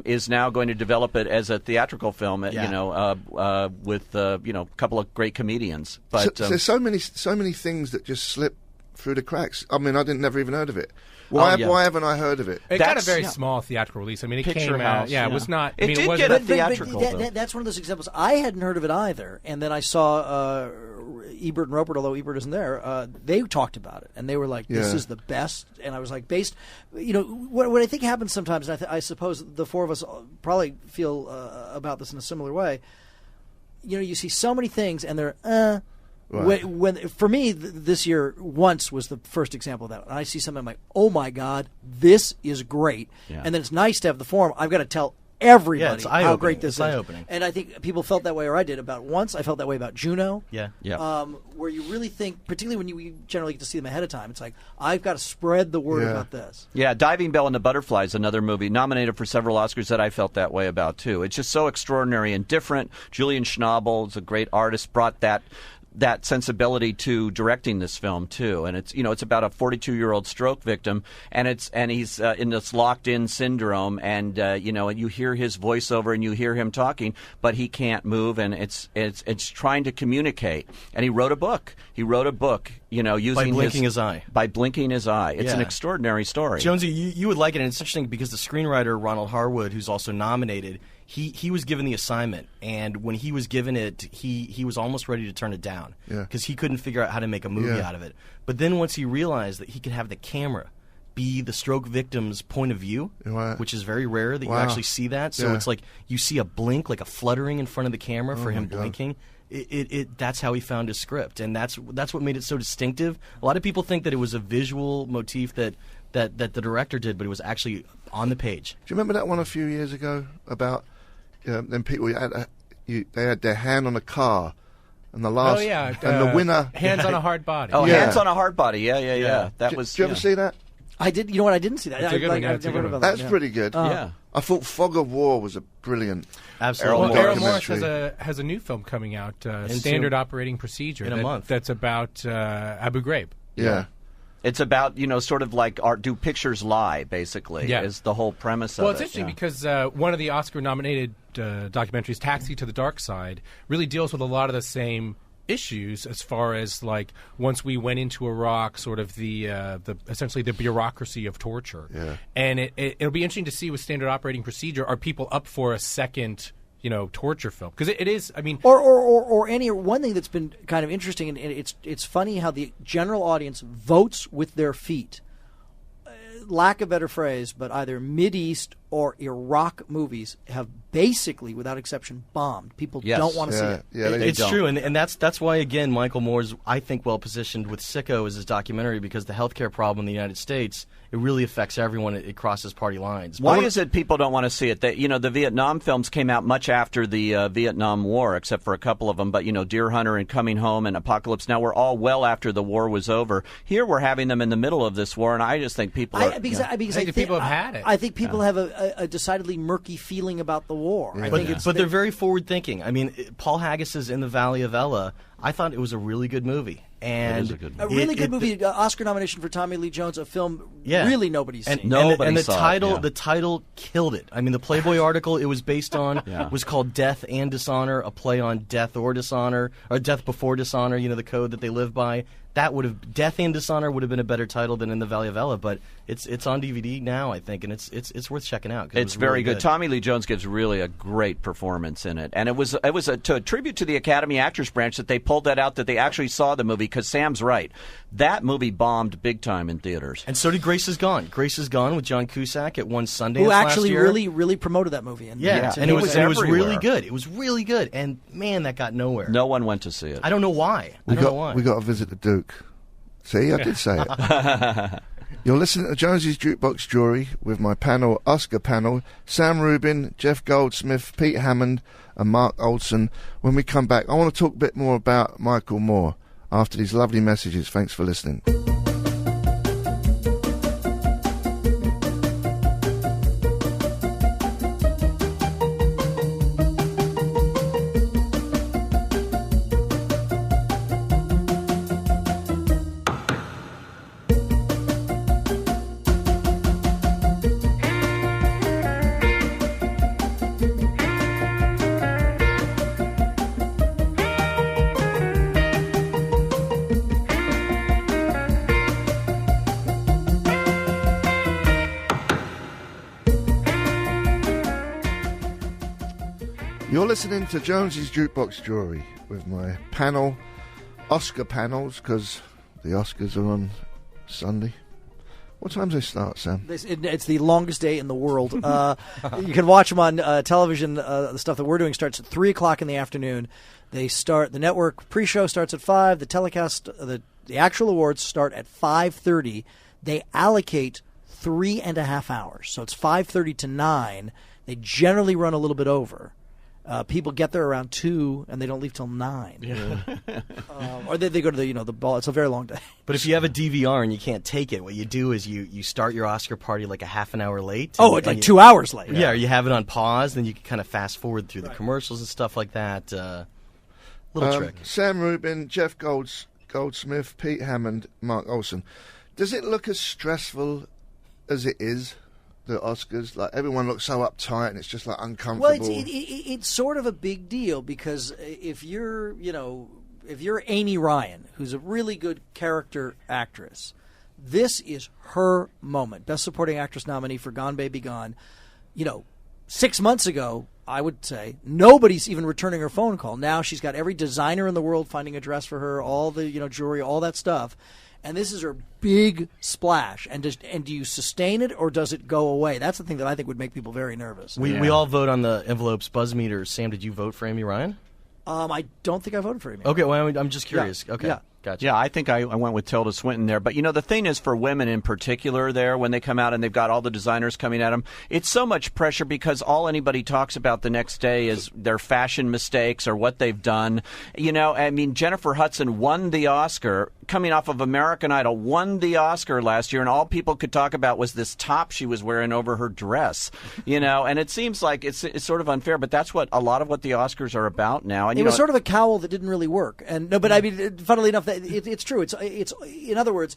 is now going to develop it as a theatrical film. With a couple of great comedians. But There's so many things that just slip through the cracks. I mean, I didn't never even heard of it. Why haven't I heard of it? It got a That's- very yeah. small theatrical release. I mean, it Picture came House, out. Yeah, yeah. it was not. It I mean, did it wasn't. get a But theatrical, though. that's one of those examples. I hadn't heard of it either, and then I saw Ebert and Roper, although Ebert isn't there. They talked about it, and they were like, "This Yeah. is the best." And I was like, "Based, what I think happens sometimes, and I suppose the four of us probably feel about this in a similar way. You see so many things, and they're Right. When for me, this year, Once was the first example of that. And I see something, I'm like, oh my God, this is great. Yeah. And then it's nice to have the forum. I've got to tell everybody it's how eye-opening. great this It's is. eye-opening. And I think people felt that way, or I did, about Once. I felt that way about Juno. Yeah. Where you really think, particularly when you generally get to see them ahead of time, it's like, I've got to spread the word Yeah. about this. Yeah, Diving Bell and the Butterflies, another movie nominated for several Oscars that I felt that way about too. It's just so extraordinary and different. Julian Schnabel is a great artist, brought that sensibility to directing this film too, and it's about a 42-year-old stroke victim, and he's in this locked-in syndrome, and and you hear his voiceover and you hear him talking, but he can't move, and it's trying to communicate. And he wrote a book. Using By blinking his eye. By blinking his eye. It's an Yeah. extraordinary story. Jonesy, you would like it, and it's interesting because the screenwriter Ronald Harwood, who's also nominated, he was given the assignment, and when he was given it, he was almost ready to turn it down because he couldn't figure out how to make a movie out of it. But then once he realized that he could have the camera be the stroke victim's point of view, Right. which is very rare that you actually see that. So it's like you see a blink, like a fluttering in front of the camera for him blinking. That's how he found his script, and that's what made it so distinctive. A lot of people think that it was a visual motif that the director did, but it was actually on the page. Do you remember that one a few years ago about them people they had their hand on a car, and the last and the winner Hands on a Hard Body. Oh, Yeah. Hands on a Hard Body. Yeah. That was. Did you ever see that? I did. You know what? I didn't see that. It's a good one, yeah, I've it's a never good heard one. about that. That's pretty good. Yeah. I thought Fog of War was a brilliant. Absolutely. Well, Errol Morris documentary. has a new film coming out, In Standard soon. Operating Procedure, In a month. That's about Abu Ghraib. Yeah. It's about, sort of like art. Do pictures lie? Basically, Yeah. is the whole premise of it. Well, it's interesting because one of the Oscar-nominated documentaries, Taxi to the Dark Side, really deals with a lot of the same issues as far as like once we went into Iraq, sort of the essentially the bureaucracy of torture. Yeah. And it'll be interesting to see with Standard Operating Procedure, are people up for a second torture film? Because it is, I mean, or any one thing that's been kind of interesting, and it's funny how the general audience votes with their feet. Lack of better phrase, but either Mideast or Iraq movies have basically, without exception, bombed. People Yes. don't want to see it. Yeah, they It's don't. true, and that's why, again, Michael Moore's, I think, well-positioned with Sicko as his documentary, because the healthcare problem in the United States, it really affects everyone. It crosses party lines. Why is it people don't want to see it? That the Vietnam films came out much after the Vietnam War, except for a couple of them. But Deer Hunter and Coming Home and Apocalypse Now were all well after the war was over. Here we're having them in the middle of this war, and I just think people are. I think people have had it. I think people have a decidedly murky feeling about the war. I think But they're very forward-thinking. I mean, Paul Haggis's In the Valley of Ella, I thought it was a really good movie. And It is a good a really good movie. Oscar nomination for Tommy Lee Jones, a film really nobody's and, seen. Nobody and the saw it, title yeah. the title killed it. I mean, the Playboy article it was based on was called Death and Dishonor, a play on Death or Dishonor, or Death Before Dishonor, the code that they live by. That would have Death and Dishonor would have been a better title than In the Valley of Ella, but it's on DVD now, I think, and it's worth checking out. 'Cause It's it was very really good. Tommy Lee Jones gives really a great performance in it, and it was to a tribute to the Academy Actors Branch that they pulled that out, that they actually saw the movie, because Sam's right, that movie bombed big time in theaters. And so did Grace is Gone. Grace is Gone with John Cusack at one Sundance who last actually year. really promoted that movie. And Yeah, to and me it was really everywhere. good. It was really good, and man, that got nowhere. No one went to see it. I don't know why. I don't know why. We got to visit the Duke. See, I did say it. You're listening to Jonesy's Jukebox Jury with my Oscar panel, Sam Rubin, Jeff Goldsmith, Pete Hammond, and Mark Olson. When we come back, I want to talk a bit more about Michael Moore after these lovely messages. Thanks for listening. You're listening to Jonesy's Jukebox Jury with my Oscar panels, because the Oscars are on Sunday. What time do they start, Sam? It's the longest day in the world. You can watch them on television. The stuff that we're doing starts at 3 o'clock in the afternoon. They start. The network pre-show starts at 5. The telecast, the actual awards start at 5:30. They allocate 3.5 hours, so it's 5:30 to 9. They generally run a little bit over. People get there around 2, and they don't leave till 9. Yeah. Or they go to the ball. It's a very long day. But if you have a DVR and you can't take it, what you do is you start your Oscar party like a half an hour late. Oh, like 2 hours late. Yeah, or you have it on pause, then you can kind of fast forward through the commercials and stuff like that. Little trick. Sam Rubin, Jeff Goldsmith, Pete Hammond, Mark Olson. Does it look as stressful as it is? The Oscars, like everyone looks so uptight and it's just like uncomfortable. Well, it's sort of a big deal because if you're Amy Ryan, who's a really good character actress, this is her moment. Best Supporting Actress nominee for Gone Baby Gone. 6 months ago, I would say nobody's even returning her phone call. Now she's got every designer in the world finding a dress for her, all the jewelry, all that stuff. And this is her big splash. And do you sustain it or does it go away? That's the thing that I think would make people very nervous. We all vote on the envelope's buzz meter. Sam, did you vote for Amy Ryan? I don't think I voted for Amy. Okay, well, I'm just curious. Yeah. Okay. Yeah. Gotcha. Yeah, I think I went with Tilda Swinton there. But, the thing is for women in particular there, when they come out and they've got all the designers coming at them, it's so much pressure because all anybody talks about the next day is their fashion mistakes or what they've done. Jennifer Hudson won the Oscar, coming off of American Idol, won the Oscar last year, and all people could talk about was this top she was wearing over her dress. And it seems like it's sort of unfair, but that's what a lot of what the Oscars are about now. And it was sort of a cowl that didn't really work. And no, but I mean, funnily enough, it's true. It's in other words,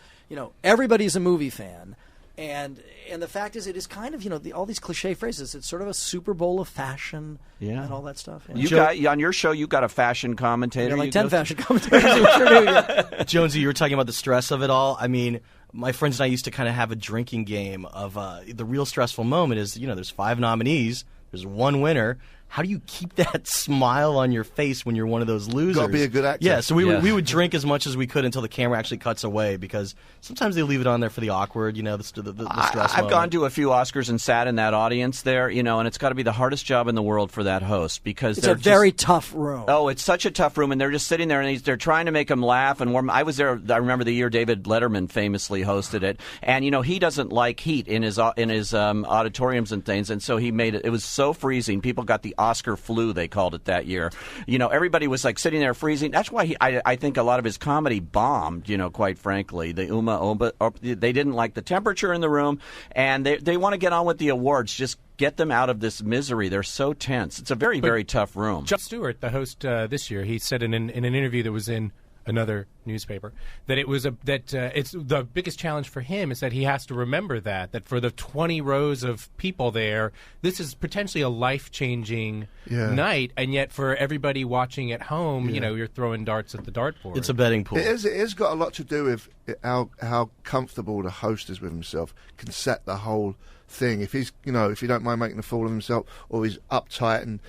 everybody's a movie fan, and the fact is, it is kind of all these cliche phrases. It's sort of a Super Bowl of fashion, and all that stuff. Yeah. You got on your show. You got a fashion commentator. Like 10 fashion commentators. Sure do, yeah. Jonsey, you were talking about the stress of it all. I mean, my friends and I used to kind of have a drinking game of the real stressful moment is there's 5 nominees, there's 1 winner. How do you keep that smile on your face when you're one of those losers? Got to be a good actor. Yeah, so we would drink as much as we could until the camera actually cuts away because sometimes they leave it on there for the awkward, the stress I've gone to a few Oscars and sat in that audience there, and it's got to be the hardest job in the world for that host because it's a very tough room. Oh, it's such a tough room, and they're just sitting there and they're trying to make them laugh and warm. I was there. I remember the year David Letterman famously hosted it, and he doesn't like heat in his auditoriums and things, and so he made it. It was so freezing. People got the Oscar flu. They called it that year. Everybody was like sitting there freezing. That's why I think a lot of his comedy bombed, quite frankly. They didn't like the temperature in the room, and they want to get on with the awards. Just get them out of this misery. They're so tense. It's a very, very tough room. Jon Stewart, the host this year, he said in an interview that was in another newspaper that it's the biggest challenge for him is that he has to remember that for the 20 rows of people there, this is potentially a life-changing night, and yet for everybody watching at home, you're throwing darts at the dartboard. It's a betting pool. It is got a lot to do with how comfortable the host is with himself. Can set the whole thing. If he's if you don't mind making a fool of himself, or he's uptight and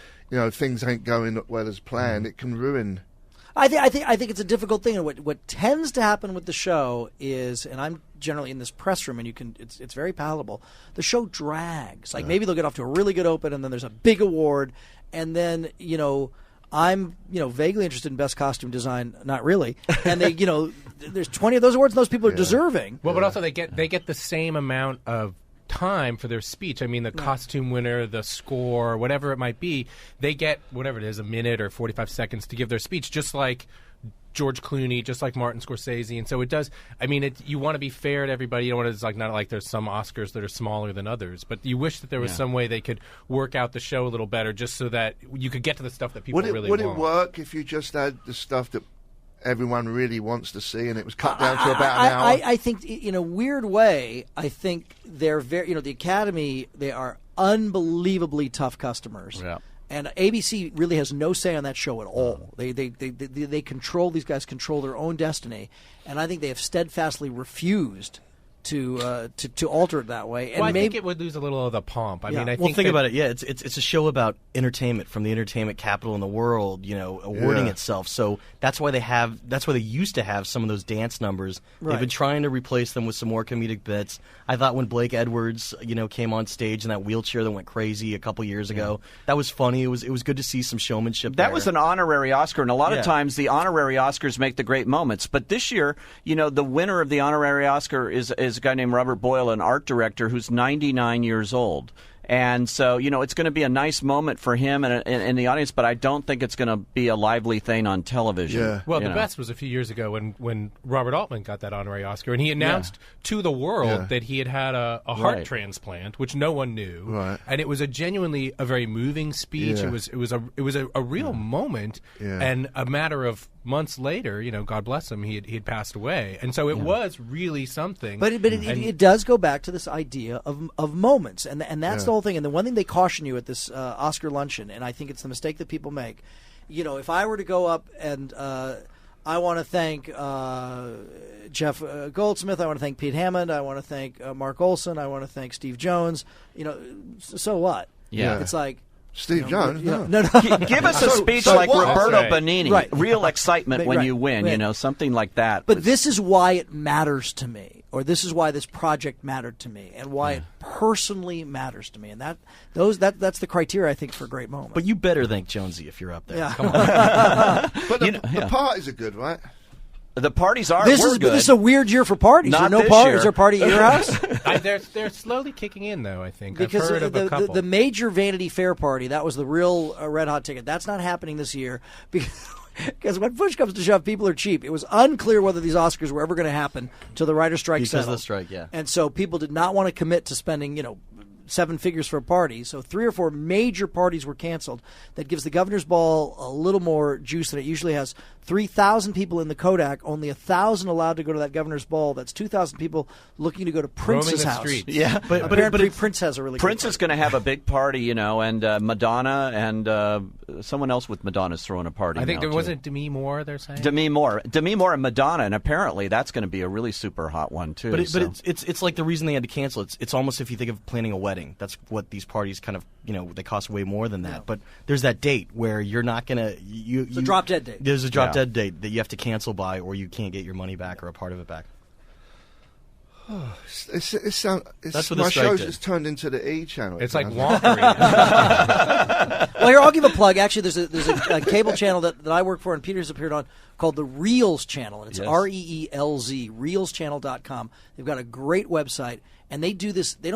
things ain't going well as planned, it can ruin. I think it's a difficult thing, and what tends to happen with the show is, and I'm generally in this press room, and it's very palatable. The show drags. Like maybe they'll get off to a really good open, and then there's a big award, and then I'm vaguely interested in best costume design, not really, and they there's 20 of those awards, and those people are deserving. Well, but also they get the same amount of time for their speech. I mean, the costume winner, the score, whatever it might be, they get whatever it is, a minute or 45 seconds to give their speech, just like George Clooney, just like Martin Scorsese. And so it does. I mean, you want to be fair to everybody. You don't want to not like there's some Oscars that are smaller than others, but you wish that there was some way they could work out the show a little better, just so that you could get to the stuff that people really want. Would it work if you just had the stuff that everyone really wants to see, and it was cut down to about an hour? I think, in a weird way, I think they're very, the Academy, they are unbelievably tough customers. Yeah. And ABC really has no say on that show at all. They control, these guys control their own destiny, and I think they have steadfastly refused to alter it that way. And Well, I maybe think it would lose a little of the pomp. I Yeah. mean, I Think think about it. Yeah, it's a show about entertainment from the entertainment capital in the world. Awarding itself. So that's why they used to have some of those dance numbers. Right. They've been trying to replace them with some more comedic bits. I thought when Blake Edwards, came on stage in that wheelchair that went crazy a couple years ago, that was funny. It was good to see some showmanship. That there. was an honorary Oscar, and a lot Yeah. of times the honorary Oscars make the great moments. But this year, the winner of the honorary Oscar is a guy named Robert Boyle, an art director who's 99 years old. And so, it's going to be a nice moment for him and in the audience, but I don't think it's going to be a lively thing on television. Yeah. Well, the best was a few years ago when Robert Altman got that honorary Oscar, and he announced to the world that he had a heart transplant, which no one knew, Right. and it was a very moving speech. Yeah. It was a real moment, and a matter of months later, God bless him, he had passed away, and so it was really something. But it does go back to this idea of moments, and that's the whole thing. And the one thing they caution you at this Oscar luncheon, and I think it's the mistake that people make. If I were to go up and I want to thank Jeff Goldsmith, I want to thank Pete Hammond, I want to thank Mark Olson, I want to thank Steve Jones. So what? Yeah. It's like. Steve Jones. No. No. Give us a speech so like what? Roberto That's right. Benigni. Right. Real excitement when Right. you win, Right. something like that. But this is why it matters to me, or this is why this project mattered to me, and why it personally matters to me, and that's the criteria I think for a great moment. But you better thank Jonsey if you're up there. Yeah. Come on. But the parties are good, right? the parties are this we're is good. this is a weird year for parties. Not Is there no this party? year. Is there a party at your house? They're slowly kicking in, though, I think. Because I've heard of a couple. the major Vanity Fair party, that was the real red hot ticket. That's not happening this year because when push comes to shove, people are cheap. It was unclear whether these Oscars were ever going to happen till the writer's strike Because of settled. the strike, yeah. And so people did not want to commit to spending, seven figures for a party. So 3 or 4 major parties were canceled. That gives the Governor's Ball a little more juice than it usually has. 3,000 people in the Kodak, only 1,000 allowed to go to that Governor's Ball. That's 2,000 people looking to go to Prince's Roaming the house. streets. Yeah, Apparently Prince has a really Prince good is going to have a big party, and Madonna and someone else with Madonna's throwing a party. I think now, there too. wasn't Demi Moore, they're saying? Demi Moore and Madonna, and apparently that's going to be a really super hot one too. But so. it's like the reason they had to cancel. It's almost if you think of planning a wedding. That's what these parties kind of they cost way more than that. Yeah. But there's that date where you're not gonna It's a drop dead date. There's a drop dead date that you have to cancel by, or you can't get your money back or a part of it back. That's what my the strike show's did. just turned into the E channel. It's like Wow. Wonkery. Well, here, I'll give a plug. Actually, there's a cable channel that I work for and Peter's appeared on called the Reels Channel. And it's Yes. REELZ, reelschannel.com. They've got a great website, and they do this. They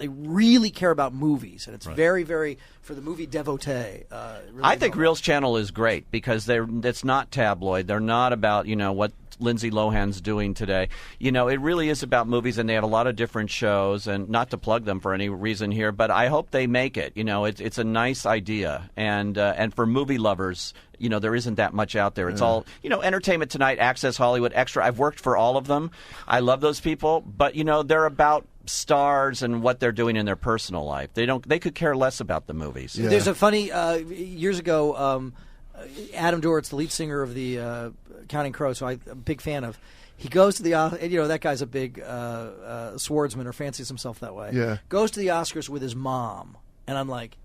really care about movies, and it's very, very, for the movie devotee. Really I think well. Reels Channel is great because it's not tabloid. They're not about what Lindsay Lohan's doing today. It really is about movies, and they have a lot of different shows. And not to plug them for any reason here, but I hope they make it. It's a nice idea, and for movie lovers, there isn't that much out there. It's all Entertainment Tonight, Access Hollywood, Extra. I've worked for all of them. I love those people, but they're about stars and what they're doing in their personal life. They could care less about the movies. Yeah. There's a funny years ago. Adam Duritz, the lead singer of the Counting Crows, who I'm a big fan of, he goes to the that guy's a big swordsman or fancies himself that way. Yeah. Goes to the Oscars with his mom, and I'm like,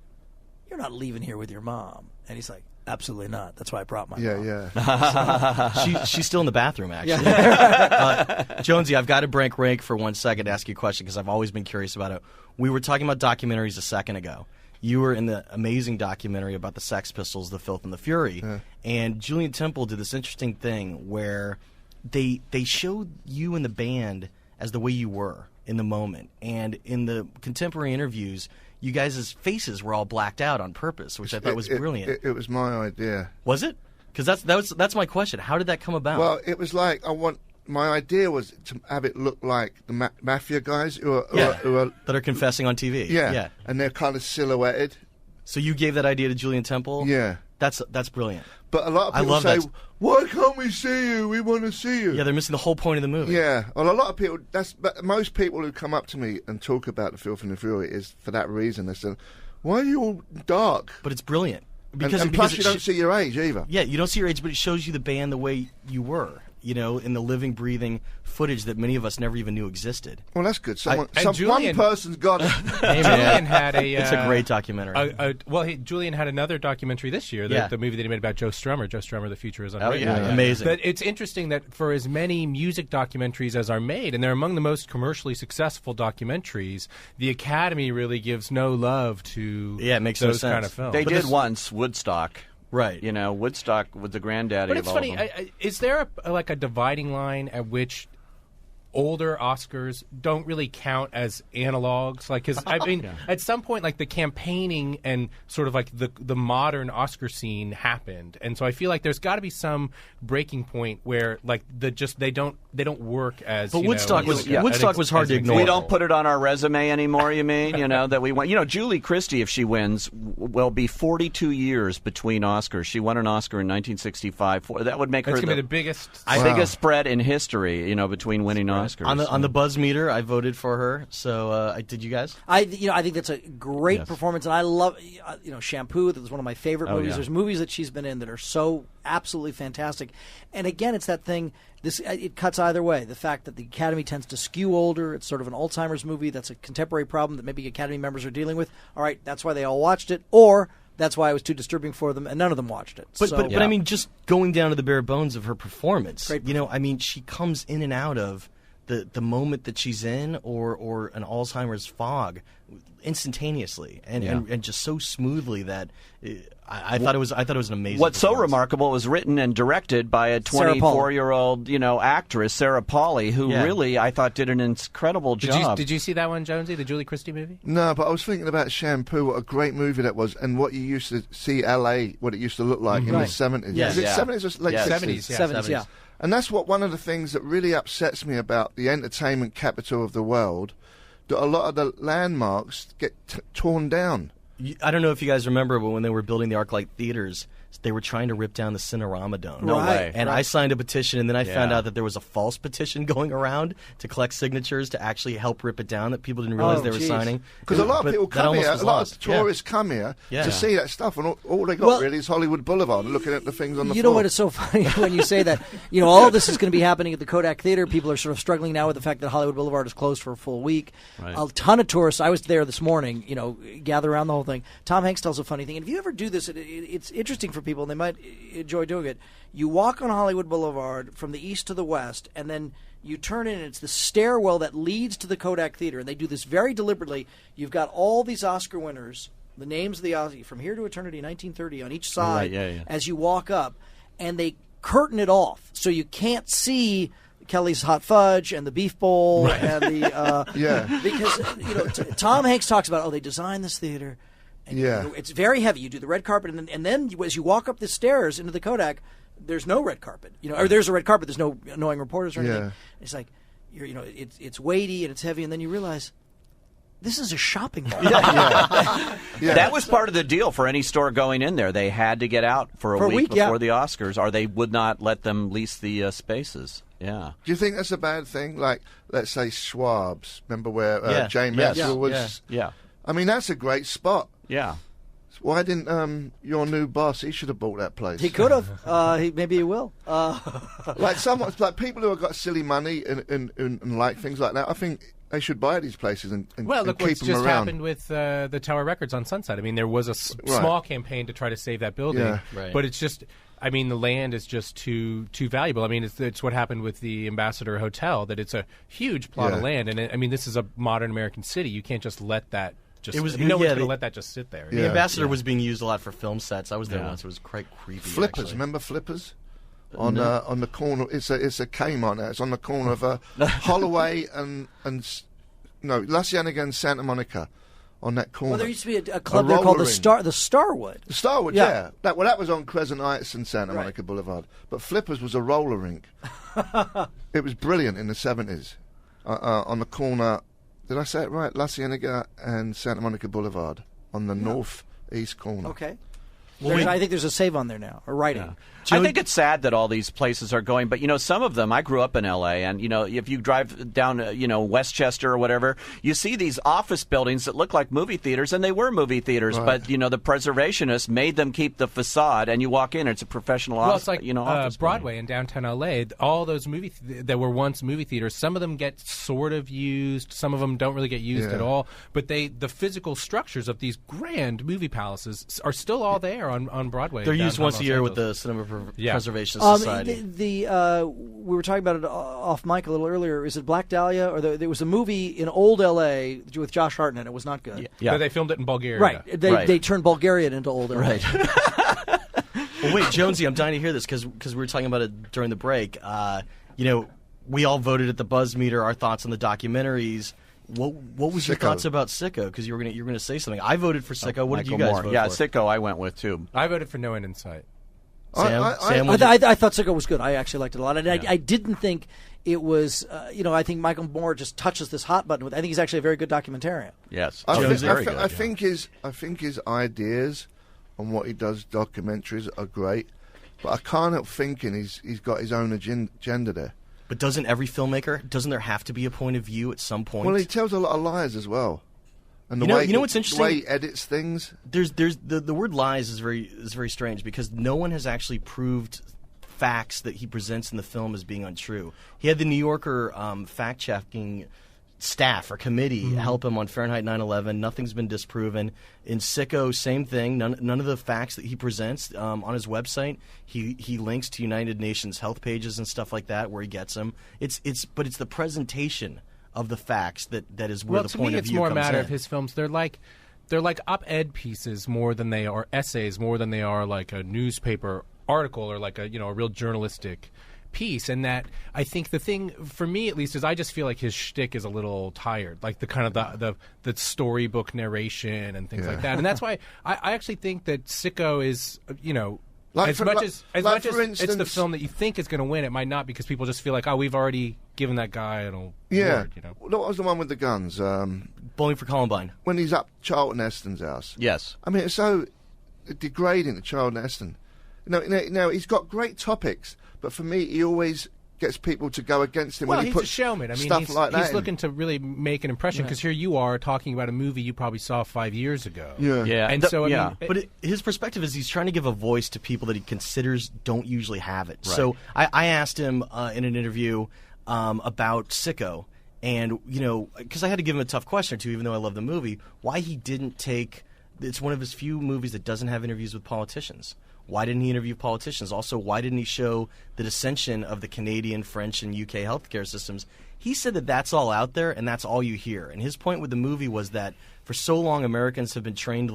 "You're not leaving here with your mom," and he's like, "Absolutely not. That's why I brought my mom." Yeah. She's still in the bathroom, actually. Jonesy, I've got to break rank for 1 second to ask you a question because I've always been curious about it. We were talking about documentaries a second ago. You were in the amazing documentary about the Sex Pistols, The Filth and the Fury, and Julian Temple did this interesting thing where they showed you and the band as the way you were in the moment, and in the contemporary interviews, you guys' faces were all blacked out on purpose, which I thought was brilliant. It was my idea. Was it? Because that's my question. How did that come about? Well, it was like my idea was to have it look like the mafia guys who are that are confessing on TV. yeah, and they're kind of silhouetted. So you gave that idea to Julian Temple? Yeah. That's brilliant. But a lot of I people love say, that. "Why can't we see you? We want to see you." Yeah, they're missing the whole point of the movie. Yeah, well, a lot of people. But most people who come up to me and talk about the Filth and the Fury is for that reason. They say, "Why are you all dark?" But it's brilliant. And plus, you don't see your age either. Yeah, you don't see your age, but it shows you the band the way you were. in the living, breathing footage that many of us never even knew existed. Well, that's good. And One Julian- person's got it. Julian had a. It's a great documentary. Julian had another documentary this year, the movie that he made about Joe Strummer. Joe Strummer, The Future is Unwritten. Amazing. But it's interesting that for as many music documentaries as are made, and they're among the most commercially successful documentaries, the Academy really gives no love to it makes no those sense. kind of films. They did once Woodstock. Right. Woodstock was the granddaddy But of it's all funny. of them. Is there a dividing line at which older Oscars don't really count as analogs? Like, because I mean, at some point, like the campaigning and sort of like the modern Oscar scene happened, and so I feel like there's got to be some breaking point where like they don't work as. But Woodstock was hard to ignore. We don't put it on our resume anymore, you mean? That we went. Julie Christie, if she wins, will be 42 years between Oscars. She won an Oscar in 1965. That would make That's her gonna be the biggest spread in history, between winning Oscars. On the buzz meter, I voted for her. So did you guys? I think that's a great performance, and I love Shampoo. That was one of my favorite movies. yeah. There's movies that she's been in that are so absolutely fantastic. And again, it's that thing. It cuts either way. The fact that the Academy tends to skew older. It's sort of an Alzheimer's movie. That's a contemporary problem that maybe Academy members are dealing with. All right, that's why they all watched it, or that's why it was too disturbing for them, and none of them watched it. But I mean, just going down to the bare bones of her performance. Great I mean, she comes in and out of the moment that she's in, or an Alzheimer's fog, instantaneously, and just so smoothly that I thought it was an amazing. What's so performance. remarkable was written and directed by a Sarah Polley. 24-year-old actress, Sarah Polley, who really I thought did an incredible job. Did you see that one, Jonesy, the Julie Christie movie? No, but I was thinking about Shampoo, what a great movie that was, and what you used to see L.A., what it used to look like in the 70s. Yeah. Is it Yeah. 70s or late Yeah. 60s? 70s, yeah. And that's one of the things that really upsets me about the entertainment capital of the world, that a lot of the landmarks get torn down. I don't know if you guys remember, but when they were building the ArcLight theaters, they were trying to rip down the Cinerama Dome. No way. And I signed a petition, and then I found Yeah. out that there was a false petition going around to collect signatures to actually help rip it down that people didn't realize they were geez. signing. Because a lot of But people that come almost here, was a lot lost. of tourists come here Yeah. to see that stuff, and all they got Well, really is Hollywood Boulevard, looking at the things on the You floor. know what is so funny when you say that? All this is going to be happening at the Kodak Theater. People are sort of struggling now with the fact that Hollywood Boulevard is closed for a full week. Right. A ton of tourists. I was there this morning. Gather around the whole thing. Tom Hanks tells a funny thing. And if you ever do this, it's interesting for people, and they might enjoy doing it. You walk on Hollywood Boulevard from the east to the west, and then you turn in, and it's the stairwell that leads to the Kodak Theater. And they do this very deliberately. You've got all these Oscar winners, the names of the Oscar, From Here to Eternity, 1930, on each side as you walk up, and they curtain it off so you can't see Kelly's Hot Fudge and the Beef Bowl and the because Tom Hanks talks about they designed this theater. And it's very heavy. You do the red carpet, and then as you walk up the stairs into the Kodak, there's no red carpet. Or there's a red carpet. There's no annoying reporters or anything. Yeah. It's like it's weighty and it's heavy, and then you realize this is a shopping mall. Yeah. That was part of the deal for any store going in there. They had to get out for a week before the Oscars, or they would not let them lease the spaces. Yeah. Do you think that's a bad thing? Like, let's say Schwab's. Remember where Jay Mansell was? Yeah. I mean, that's a great spot. Yeah. Why didn't your new boss? He should have bought that place. He could have. Maybe he will. Like people who have got silly money and like things like that. I think they should buy these places and Well, look keep what's them just around. happened with the Tower Records on Sunset. I mean, there was a small campaign to try to save that building, but it's just. I mean, the land is just too valuable. I mean, it's what happened with the Ambassador Hotel, that it's a huge plot of land, and this is a modern American city. You can't just let that. No one's going to let that just sit there. The Ambassador was being used a lot for film sets. I was there once. It was quite creepy. Flippers, actually. remember Flippers? On the corner, it's a Kmart now. It's on the corner of Holloway and La Cienega and Santa Monica, on that corner. Well, there used to be a club there called the Starwood. The Starwood, yeah. That was on Crescent Heights and Santa Monica Boulevard. But Flippers was a roller rink. It was brilliant in the 70s. On the corner, did I say it right? La Cienega and Santa Monica Boulevard on the northeast corner. Okay. I think there's a save on there now, or writing. I think it's sad that all these places are going, but some of them. I grew up in L.A., and if you drive down, Westchester or whatever, you see these office buildings that look like movie theaters, and they were movie theaters, but the preservationists made them keep the facade, and you walk in, it's a professional office. Well, it's like office Broadway in downtown L.A. All those that were once movie theaters, some of them get sort of used, some of them don't really get used at all. But the physical structures of these grand movie palaces are still all there on Broadway. They're used once a year with the Cinema Preservation Society. We were talking about it off mic a little earlier. Is it Black Dahlia? Or there was a movie in old L.A. with Josh Hartnett. It was not good. Yeah. They filmed it in Bulgaria. Right. They turned Bulgaria into old L.A. Right. Well, wait, Jonsey, I'm dying to hear this because we were talking about it during the break. We all voted at the Buzz meter our thoughts on the documentaries. What was your thoughts about Sicko? Because you were gonna say something. I voted for Sicko. What did you guys vote for? Yeah, Sicko I went with too. I voted for No End in Sight. Sam, I thought Sicko was good. I actually liked it a lot. And I didn't think it was, I think Michael Moore just touches this hot button. I think he's actually a very good documentarian. Yes. I think his ideas on what he does documentaries are great, but I can't help thinking he's got his own agenda there. But doesn't there have to be a point of view at some point? Well, he tells a lot of lies as well. And you know what's interesting? The way he edits things. There's the word lies is very strange because no one has actually proved facts that he presents in the film as being untrue. He had the New Yorker fact checking staff or committee help him on Fahrenheit 9/11. Nothing's been disproven. In Sicko, same thing. None of the facts that he presents on his website, he links to United Nations health pages and stuff like that where he gets them. But it's the presentation of the facts that is where the point of view comes in. To me, it's more a matter of his films. They're like op-ed pieces more than they are essays, more than they are like a newspaper article or like a real journalistic piece. And that I think the thing for me at least is I just feel like his shtick is a little tired, like the kind of the storybook narration and things like that. And that's why I actually think that Sicko is as much as it's the film that you think is going to win, it might not because people just feel like, we've already given that guy an award. What was the one with the guns? Bowling for Columbine. When he's up Charlton Heston's house. Yes. I mean, it's so degrading to Charlton Heston. He's got great topics, but for me, he always gets people to go against him. Well, when he he's puts a showman. I mean, he's looking to really make an impression because here you are talking about a movie you probably saw 5 years ago. Yeah. And but his perspective is he's trying to give a voice to people that he considers don't usually have it. Right. So I asked him in an interview about Sicko, and because I had to give him a tough question or two, even though I love the movie, why he didn't take. It's one of his few movies that doesn't have interviews with politicians. Why didn't he interview politicians? Also, why didn't he show the dissension of the Canadian, French, and UK healthcare systems? He said that that's all out there and that's all you hear. And his point with the movie was that for so long Americans have been trained,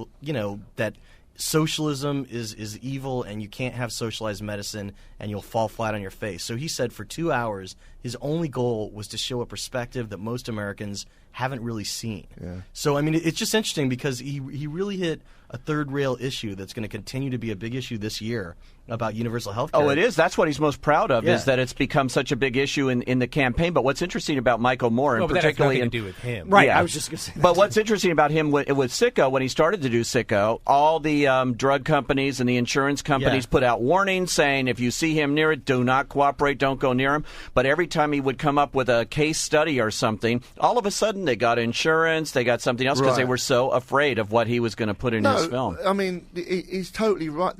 that socialism is evil and you can't have socialized medicine and you'll fall flat on your face. So he said for 2 hours his only goal was to show a perspective that most Americans haven't really seen. Yeah. So, I mean, it's just interesting because he really hit a third rail issue that's going to continue to be a big issue this year about universal health care. Oh, it is. That's what he's most proud of, is that it's become such a big issue in the campaign. But what's interesting about Michael Moore, and particularly that has nothing to do with him. Right, I was just going to say that. But what's interesting about him with Sicko, when he started to do Sicko, all the drug companies and the insurance companies put out warnings saying if you see him near it, do not cooperate, don't go near him. But every time he would come up with a case study or something, all of a sudden they got insurance, they got something else because they were so afraid of what he was going to put in his film. I mean, he's totally right.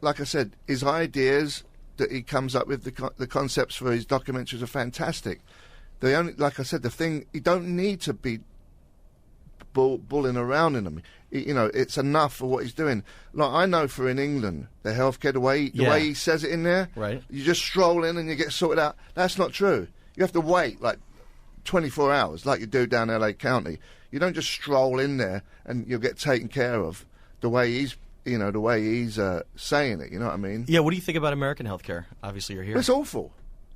Like I said, his ideas that he comes up with, the concepts for his documentaries are fantastic. Like I said, the thing, you don't need to be bulling around in them. It's enough for what he's doing. Like I know in England, the healthcare, the way he says it in there, right? You just stroll in and you get sorted out. That's not true. You have to wait like 24 hours, like you do down LA County. You don't just stroll in there and you'll get taken care of the way he's saying it. You know what I mean? Yeah. What do you think about American healthcare? Obviously, you're here. It's awful.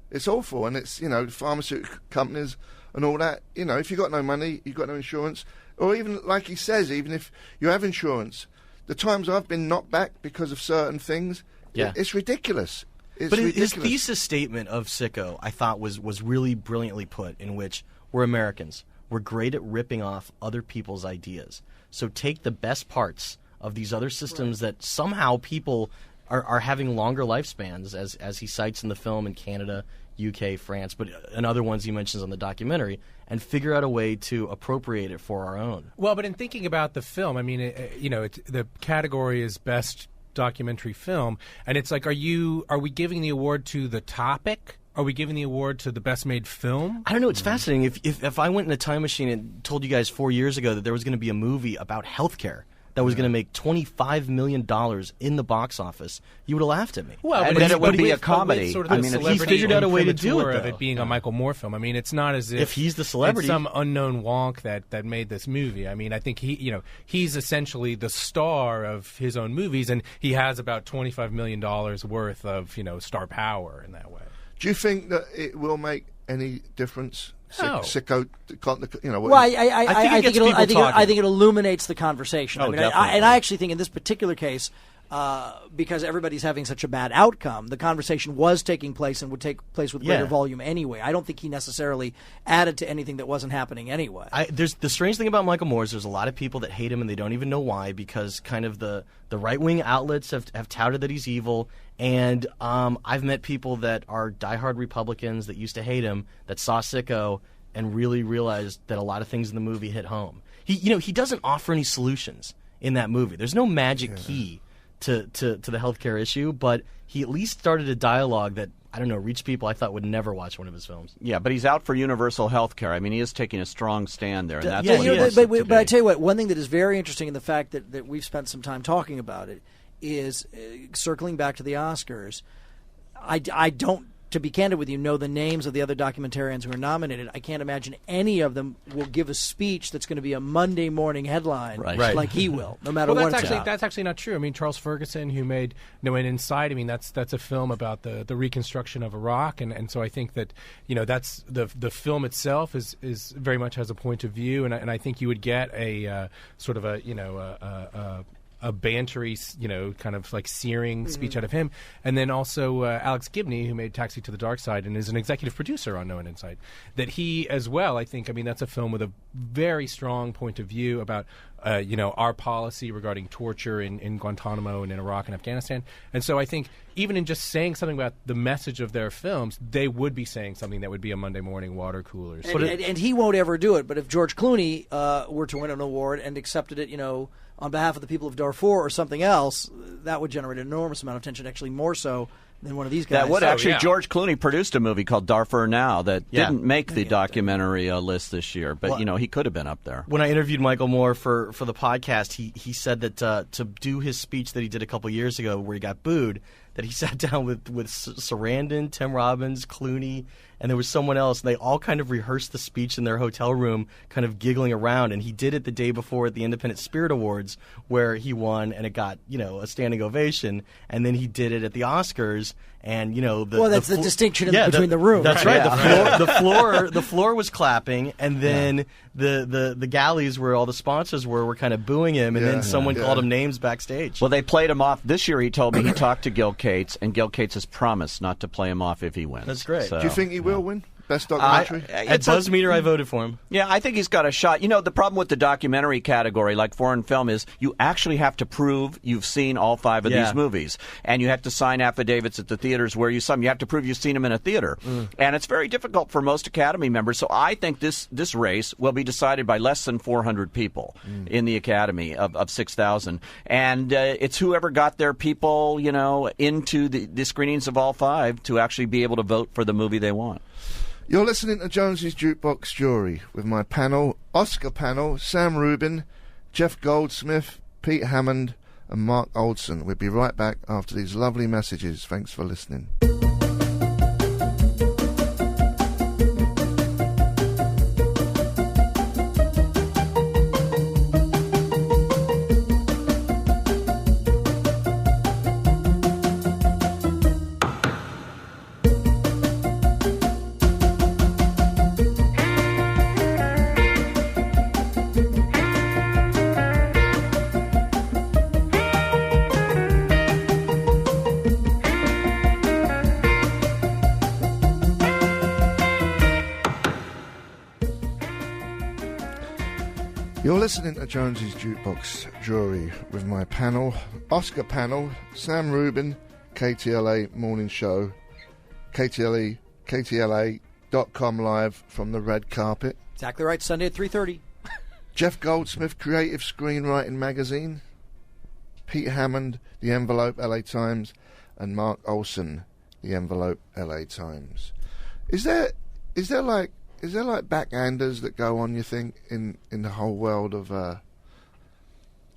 It's awful, and it's pharmaceutical companies and all that. If you've got no money, you've got no insurance, or even like he says, even if you have insurance, the times I've been knocked back because of certain things, it's ridiculous. But his thesis statement of Sicko, I thought, was really brilliantly put, in which we're Americans. We're great at ripping off other people's ideas. So take the best parts of these other systems that somehow people are having longer lifespans, as he cites in the film in Canada, UK, France, but and other ones he mentions on the documentary, and figure out a way to appropriate it for our own. Well, but in thinking about the film, I mean, the category is best documentary film, and it's like, are we giving the award to the topic? Are we giving the award to the best made film? I don't know. It's fascinating. If I went in a time machine and told you guys 4 years ago that there was going to be a movie about healthcare that was going to make $25 million in the box office, you would have laughed at me. Well, and then it would be a comedy. Sort of I mean, he figured out a way to do it, though. Of it being a Michael Moore film. I mean, it's not as if he's the celebrity, it's some unknown wonk that made this movie. I mean, I think he's essentially the star of his own movies, and he has about $25 million worth of star power in that way. Do you think that it will make any difference? No. Sicko, Well, I think it illuminates the conversation. Oh, I mean, definitely. I actually think in this particular case, because everybody's having such a bad outcome, the conversation was taking place and would take place with greater volume anyway. I don't think he necessarily added to anything that wasn't happening anyway. There's the strange thing about Michael Moore is there's a lot of people that hate him and they don't even know why, because kind of the right-wing outlets have touted that he's evil. And I've met people that are diehard Republicans that used to hate him, that saw Sicko and really realized that a lot of things in the movie hit home. He doesn't offer any solutions in that movie. There's no magic key to the healthcare issue, but he at least started a dialogue that, I don't know, reached people I thought would never watch one of his films. Yeah, but he's out for universal health care. I mean, he is taking a strong stand there, and that's Yeah, what he wants to do. But I tell you what, one thing that is very interesting in the fact that we've spent some time talking about it is, circling back to the Oscars, I don't, to be candid with you, know the names of the other documentarians who are nominated. I can't imagine any of them will give a speech that's going to be a Monday morning headline like he will, no matter what it's about. That's actually not true. I mean, Charles Ferguson, who made No End in Sight, I mean, that's a film about the reconstruction of Iraq, and so I think that that's the film itself is very much has a point of view, and I think you would get a sort of a bantery, kind of like searing speech out of him. And then also Alex Gibney, who made Taxi to the Dark Side and is an executive producer on No End in Sight, that he as well, I mean, that's a film with a very strong point of view about, our policy regarding torture in Guantanamo and in Iraq and Afghanistan. And so I think even in just saying something about the message of their films, they would be saying something that would be a Monday morning water cooler. And he won't ever do it, but if George Clooney were to win an award and accepted it, on behalf of the people of Darfur or something else, that would generate an enormous amount of attention, actually more so than one of these guys. That would actually. George Clooney produced a movie called Darfur Now that didn't make the documentary list this year, but he could have been up there. When I interviewed Michael Moore for the podcast, he said that to do his speech that he did a couple years ago where he got booed, that he sat down with Sarandon, Tim Robbins, Clooney, and there was someone else, and they all kind of rehearsed the speech in their hotel room, kind of giggling around, and he did it the day before at the Independent Spirit Awards, where he won, and it got, a standing ovation, and then he did it at the Oscars, and, that's the distinction between the room. That's right. The floor was clapping, and then the galleys where all the sponsors were kind of booing him, and then someone called him names backstage. Well, they played him off. This year he told me he talked to Gil Cates, and Gil Cates has promised not to play him off if he wins. That's great. Do you think he will win? Best documentary? At BuzzMeter, I voted for him. Yeah, I think he's got a shot. The problem with the documentary category, like foreign film, is you actually have to prove you've seen all 5 of these movies. And you have to sign affidavits at the theaters where you saw them. You have to prove you've seen them in a theater. And it's very difficult for most Academy members. So I think this race will be decided by less than 400 people in the Academy of 6,000. And it's whoever got their people, into the screenings of all 5 to actually be able to vote for the movie they want. You're listening to Jonsey's Jukebox Jury with my panel, Oscar panel, Sam Rubin, Jeff Goldsmith, Pete Hammond and Mark Oldson. We'll be right back after these lovely messages. Thanks for listening. You're listening to Jonsey's Jukebox Jury with my panel, Oscar panel, Sam Rubin, KTLA Morning Show, KTLA.com live from the red carpet. Exactly right, Sunday at 3:30. Jeff Goldsmith, Creative Screenwriting Magazine, Pete Hammond, The Envelope, LA Times, and Mark Olson, The Envelope, LA Times. Is there like backhanders that go on, you think, in the whole world of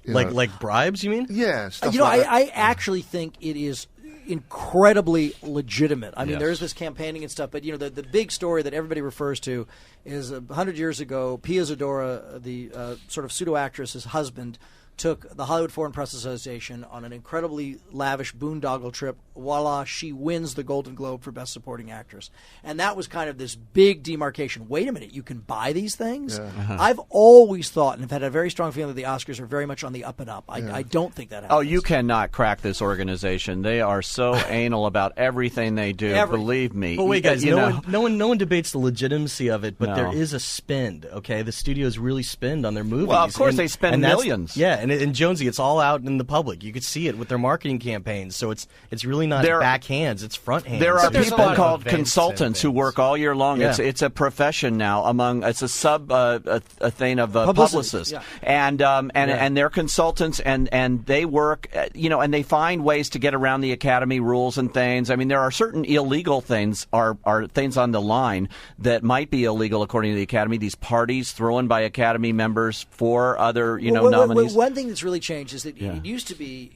like bribes, you mean? Yeah, stuff I actually think it is incredibly legitimate. I mean, Yes. there is this campaigning and stuff, but the big story that everybody refers to is 100 years ago, Pia Zadora, the sort of pseudo actress's husband, took the Hollywood Foreign Press Association on an incredibly lavish boondoggle trip. Voila, she wins the Golden Globe for Best Supporting Actress. And that was kind of this big demarcation. Wait a minute, you can buy these things? Yeah. I've always thought, and have had a very strong feeling that the Oscars are very much on the up and up. I don't think that happens. Oh, you cannot crack this organization. They are so anal about everything they do. Believe me. But wait, guys, You no one debates the legitimacy of it, but No. there is a spend. Okay, the studios really spend on their movies. Well, of course and, they spend and that's- millions. Yeah, and Jonesy, it's all out in the public. You could see it with their marketing campaigns. So it's really not backhands; it's front hands. There are There's a people lot of called events and consultants who things. work all year long. Yeah. It's a profession now. It's a sub a thing of Publicity, publicists, yeah. and they're consultants and they work and they find ways to get around the Academy rules and things. I mean, there are certain illegal things are things on the line that might be illegal according to the Academy. These parties thrown by Academy members for other nominees. One thing that's really changed is that it used to be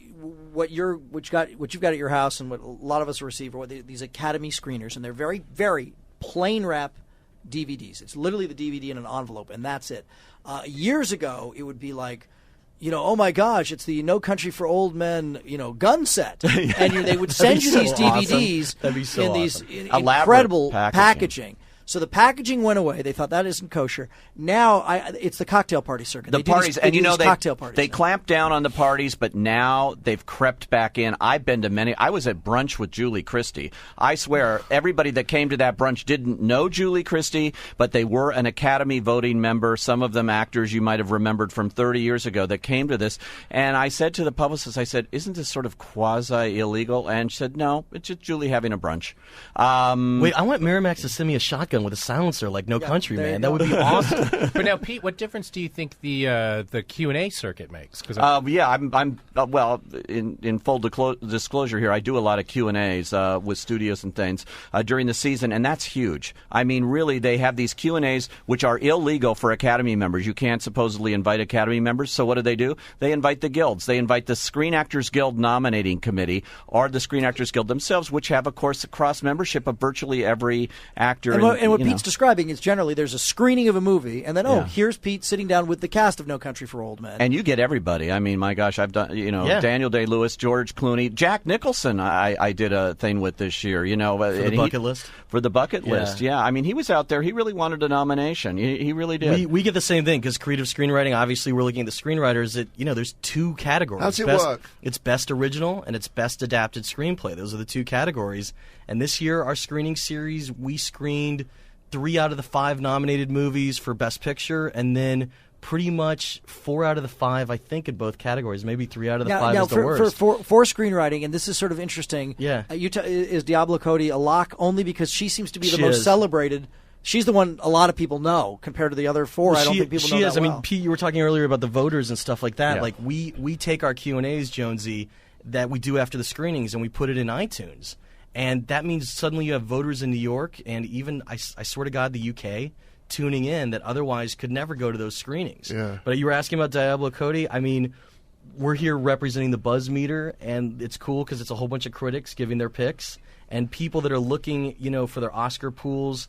what you've got at your house, and what a lot of us receive are these Academy screeners, and they're very, very plain wrap DVDs. It's literally the DVD in an envelope, and that's it. Years ago, it would be like, oh my gosh, it's the No Country for Old Men, gun set, and they would send you so these DVDs awesome. That'd be so in these awesome. incredible Elaborate packaging. So the packaging went away. They thought that isn't kosher. Now it's the cocktail party circuit. The They do parties, these- and they do these cocktail parties. they now. clamped down on the parties, but now they've crept back in. I've been to many. I was at brunch with Julie Christie. I swear, everybody that came to that brunch didn't know Julie Christie, but they were an Academy voting member. Some of them actors you might have remembered from 30 years ago that came to this. And I said to the publicist, I said, "Isn't this sort of quasi illegal?" And she said, "No, it's just Julie having a brunch." Wait, I want Miramax to send me a shotgun with a silencer like No Country, there you man. That go. would be awesome. But now, Pete, what difference do you think the Q&A circuit makes? Because I'm well, in full disclosure here, I do a lot of Q&As with studios and things during the season, and that's huge. I mean, really, they have these Q&As which are illegal for Academy members. You can't supposedly invite Academy members, so what do? They invite the guilds. They invite the Screen Actors Guild nominating committee or the Screen Actors Guild themselves, which have, of course, a cross-membership of virtually every actor. And what Pete's describing is generally there's a screening of a movie, and then Yeah. here's Pete sitting down with the cast of No Country for Old Men. And you get everybody. I mean, my gosh, I've done, Yeah. Daniel Day-Lewis, George Clooney, Jack Nicholson I did a thing with this year, For the bucket list? For the bucket list, yeah. I mean, he was out there. He really wanted a nomination. He really did. We get the same thing because creative screenwriting, obviously we're looking at the screenwriters that, there's two categories. How's it Best- work? It's best original and it's best adapted screenplay. Those are the two categories. And this year, our screening series, we screened 3 out of the 5 nominated movies for Best Picture, and then pretty much 4 out of the 5, I think, in both categories. Maybe 3 out of the 5 is the worst. For screenwriting, and this is sort of interesting. Yeah. Is Diablo Cody a lock only because she seems to be the She most is. celebrated? She's the one a lot of people know compared to the other 4. I don't think people know she that is. I well. mean, Pete, you were talking earlier about the voters and stuff like that. Yeah. Like we take our Q&As, Jonesy, that we do after the screenings, and we put it in iTunes. And that means suddenly you have voters in New York and even, I swear to God, the UK tuning in that otherwise could never go to those screenings. Yeah. But you were asking about Diablo Cody. I mean, we're here representing the buzz meter, and it's cool because it's a whole bunch of critics giving their picks and people that are looking, for their Oscar pools,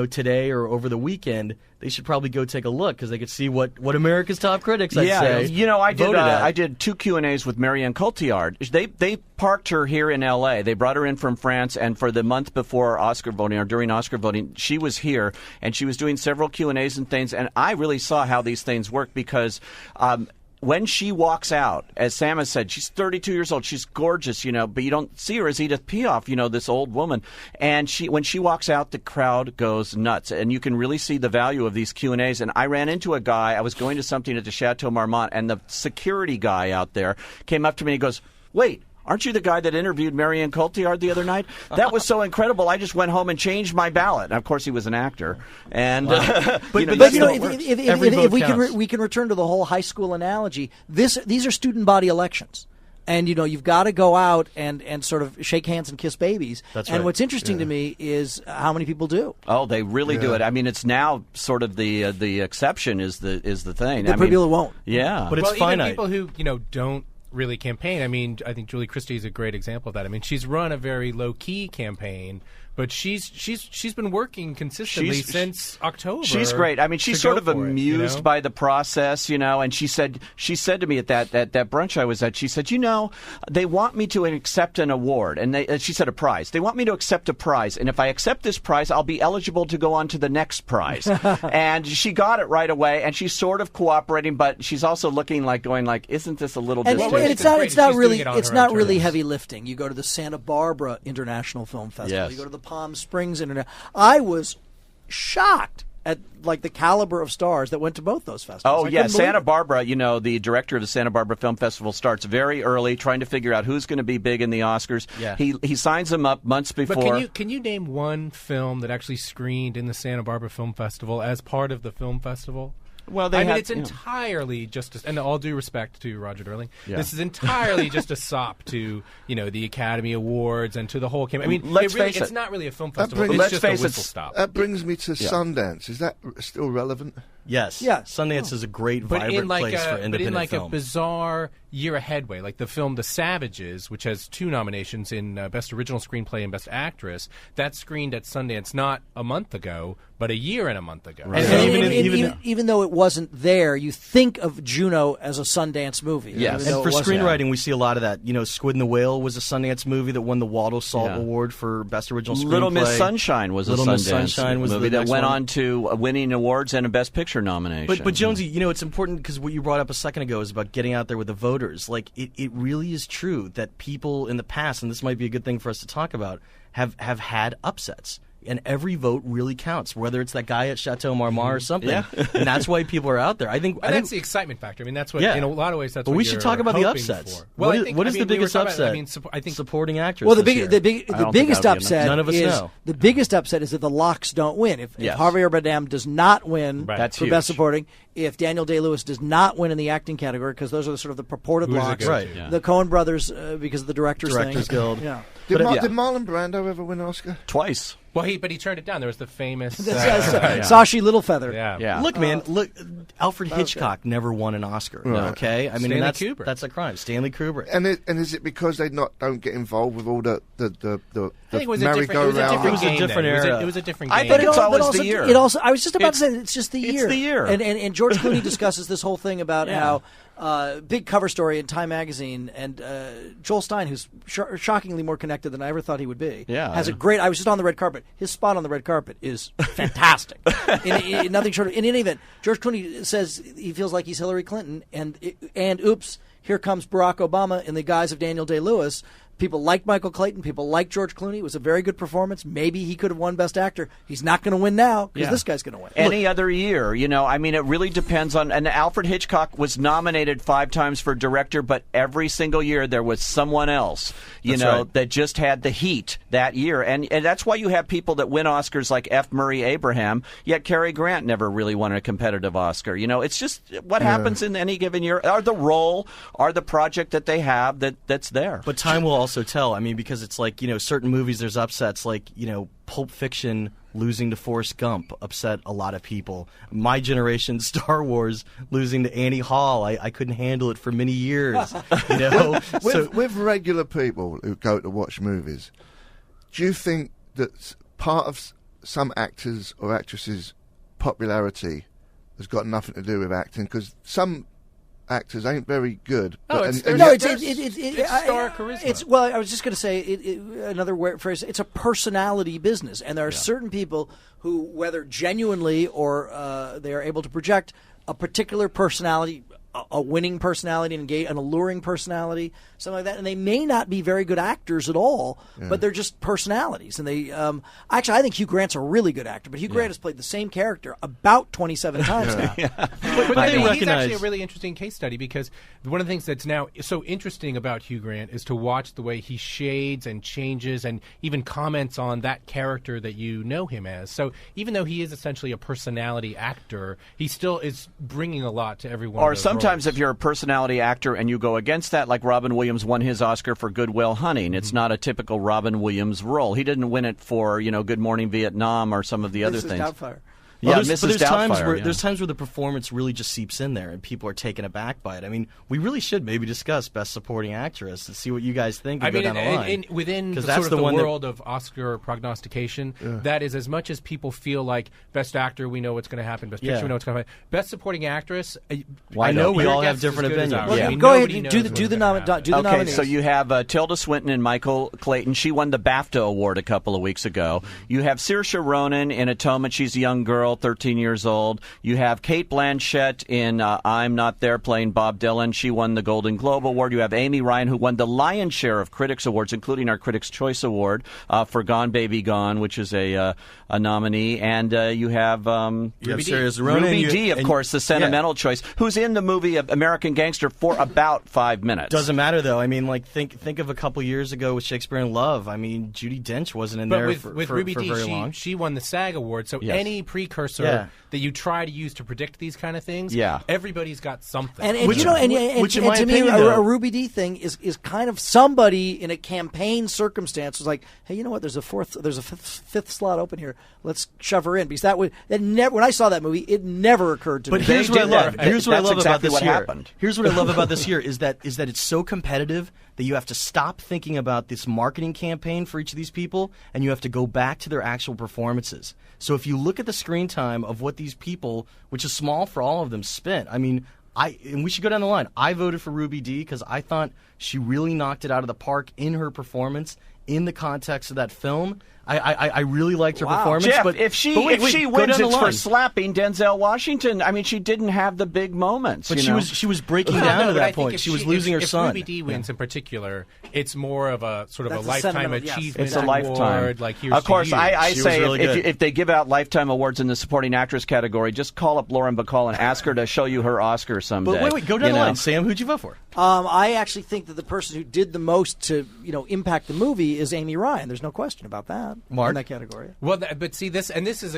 today or over the weekend. They should probably go take a look because they could see what America's top critics, I'd say, I did 2 Q&As with Marianne Cotillard. They parked her here in L.A. They brought her in from France, and for the month before Oscar voting or during Oscar voting, she was here, and she was doing several Q&As and things, and I really saw how these things work because when she walks out, as Sam has said, she's 32 years old. She's gorgeous, but you don't see her as Edith Piaf, this old woman. And when she walks out, the crowd goes nuts. And you can really see the value of these Q&As. And I ran into a guy. I was going to something at the Chateau Marmont, and the security guy out there came up to me and he goes, "Wait, aren't you the guy that interviewed Marianne Cotillard the other night? That was so incredible. I just went home and changed my ballot." And of course, he was an actor. And if we can return to the whole high school analogy, these are student body elections. And, you've got to go out and sort of shake hands and kiss babies. That's and right. what's interesting to me is how many people do. Oh, they really do it. I mean, it's now sort of the exception is the thing. The people who won't. Yeah. But it's finite. Even people who, don't really campaign. I mean, I think Julie Christie is a great example of that. I mean, she's run a very low-key campaign, but she's been working consistently since October. She's great. I mean, she's sort of amused by the process, and she said to me at that brunch I was at, she said, they want me to accept an award, and she said a prize. They want me to accept a prize, and if I accept this prize, I'll be eligible to go on to the next prize. And she got it right away, and she's sort of cooperating, but she's also looking going, isn't this a little distasteful? And it's not really heavy lifting. You go to the Santa Barbara International Film Festival. Yes. You go to the Palm Springs International. I was shocked at the caliber of stars that went to both those festivals. Oh, yeah. Santa Barbara, the director of the Santa Barbara Film Festival starts very early trying to figure out who's going to be big in the Oscars. Yeah. He signs them up months before. But can you name one film that actually screened in the Santa Barbara Film Festival as part of the film festival? Well, it's entirely just, and all due respect to Roger Durling, this is entirely just a sop to the Academy Awards and to the whole campaign. I mean, it's not really a film festival. It's just a whistle stop. That brings me to Sundance. Is that still relevant? Yes. Yeah. Sundance is a great, vibrant place for independent film. But in a bizarre year ahead way, like the film The Savages, which has 2 nominations in Best Original Screenplay and Best Actress, that screened at Sundance not a month ago, but a year and a month ago. Right. And even though it wasn't there, you think of Juno as a Sundance movie. Yes. And for screenwriting, we see a lot of that. Squid and the Whale was a Sundance movie that won the Waldo Salt Award for Best Original Screenplay. Little Miss Sunshine was a Sundance movie that went on to winning awards and a Best Picture nomination. But Jonsey, it's important because what you brought up a second ago is about getting out there with the voters. It really is true that people in the past, and this might be a good thing for us to talk about, have had upsets. And every vote really counts, whether it's that guy at Chateau Marmont or something. Yeah. And that's why people are out there. I think that's the excitement factor. I mean, that's what in a lot of ways. That's. But we should talk about the upsets. For. Well, what is the biggest upset? I think supporting actress. Well, the biggest upset. None of us know. The biggest upset is that the locks don't win. If Javier Bardem does not win for Best Supporting, if Daniel Day-Lewis does not win in the acting category, because those are the purported locks. Right. The Coen brothers, because of the Directors Guild. Yeah. Did Marlon Brando ever win an Oscar? Twice. Well, he turned it down. There was the famous Sashi Littlefeather. Yeah. Look, Alfred Hitchcock never won an Oscar. Right. Okay, I mean, Stanley that's a crime. Stanley Kubrick. And is it because they don't get involved with all the I think it was merry-go-round? It was a different era. It was a different game. I think it's always the year. I was just about to say it's just the year. It's the year. And George Clooney discusses this whole thing about how big cover story in Time magazine, and Joel Stein, who's shockingly more connected than I ever thought he would be, has a great. I was just on the red carpet. His spot on the red carpet is fantastic. in nothing short of. In any event, George Clooney says he feels like he's Hillary Clinton, and oops, here comes Barack Obama in the guise of Daniel Day-Lewis. People like Michael Clayton. People like George Clooney. It was a very good performance. Maybe he could have won Best Actor. He's not going to win now because this guy's going to win. Any other year, I mean, it really depends on. And Alfred Hitchcock was nominated 5 times for director, but every single year there was someone else, that just had the heat that year. And that's why you have people that win Oscars like F. Murray Abraham, yet Cary Grant never really won a competitive Oscar. It's just what happens in any given year, or the role, or the project that they have that's there. But time will also tell. I mean, because it's like, certain movies, there's upsets like, Pulp Fiction losing to Forrest Gump upset a lot of people. My generation, Star Wars losing to Annie Hall, I couldn't handle it for many years. With regular people who go to watch movies, do you think that part of some actors or actresses' popularity has got nothing to do with acting? Because some actors ain't very good. It's star charisma. I was just going to say another phrase. It's a personality business, and there are certain people who, whether genuinely or they are able to project a particular personality a winning personality and an alluring personality, something like that. And they may not be very good actors at all, but they're just personalities. And they actually, I think Hugh Grant's a really good actor, but Hugh Grant has played the same character about 27 times now. But he's actually a really interesting case study, because one of the things that's now so interesting about Hugh Grant is to watch the way he shades and changes and even comments on that character that you know him as. So even though he is essentially a personality actor, he still is bringing a lot to everyone. Or sometimes if you're a personality actor and you go against that, like Robin Williams won his Oscar for Good Will Hunting. It's not a typical Robin Williams role. He didn't win it for, Good Morning Vietnam or some of the other things. Doubtfire. Yeah, but there's times Doubtfire, where there's times where the performance really just seeps in there, and people are taken aback by it. I mean, we really should maybe discuss Best Supporting Actress and see what you guys think. Within the world of Oscar prognostication, that is, as much as people feel like Best Actor, we know what's going to happen. Best Picture, we know what's going to happen. Best Supporting Actress, I know we all have different opinions. Well, go ahead, do the nominees. Okay, so you have Tilda Swinton and Michael Clayton. She won the BAFTA award a couple of weeks ago. You have Saoirse Ronan in Atonement. She's a young girl, 13 years old. You have Cate Blanchett in I'm Not There playing Bob Dylan. She won the Golden Globe Award. You have Amy Ryan, who won the lion's share of Critics Awards, including our Critics' Choice Award for Gone Baby Gone, which is a nominee. And you have Ruby Dee, of course, the sentimental choice, who's in the movie American Gangster for about 5 minutes. Doesn't matter, though. I mean, like, think of a couple years ago with Shakespeare in Love. I mean, Judi Dench wasn't in there with for Ruby Dee, very long. She won the SAG Award, so any precursor that you try to use to predict these kind of things, everybody's got something. And to me, a Ruby Dee thing is kind of somebody in a campaign circumstance was like, hey, you know what? There's a fifth slot open here. Let's shove her in, because when I saw that movie, it never occurred to me. But here's what I love. Here's what I love about this year. Happened. Here's what I love about this year is that it's so competitive that you have to stop thinking about this marketing campaign for each of these people, and you have to go back to their actual performances. So if you look at the screen time of what these people, which is small for all of them, spent, I mean, and we should go down the line. I voted for Ruby Dee because I thought she really knocked it out of the park in her performance in the context of that film. I really liked her performance. Jeff, but if she wins, it's for slapping Denzel Washington. I mean, she didn't have the big moments. But she was breaking down to that point. She was losing her son. If Ruby Dee wins in particular, it's more of a sort of a lifetime achievement It's a lifetime award. Like, of course, I say really if they give out lifetime awards in the supporting actress category, just call up Lauren Bacall and ask her to show you her Oscar someday. But wait, go down the line. Sam, who'd you vote for? I actually think that the person who did the most to impact the movie is Amy Ryan. There's no question about that. Mark? In that category. Well, but see this, and this is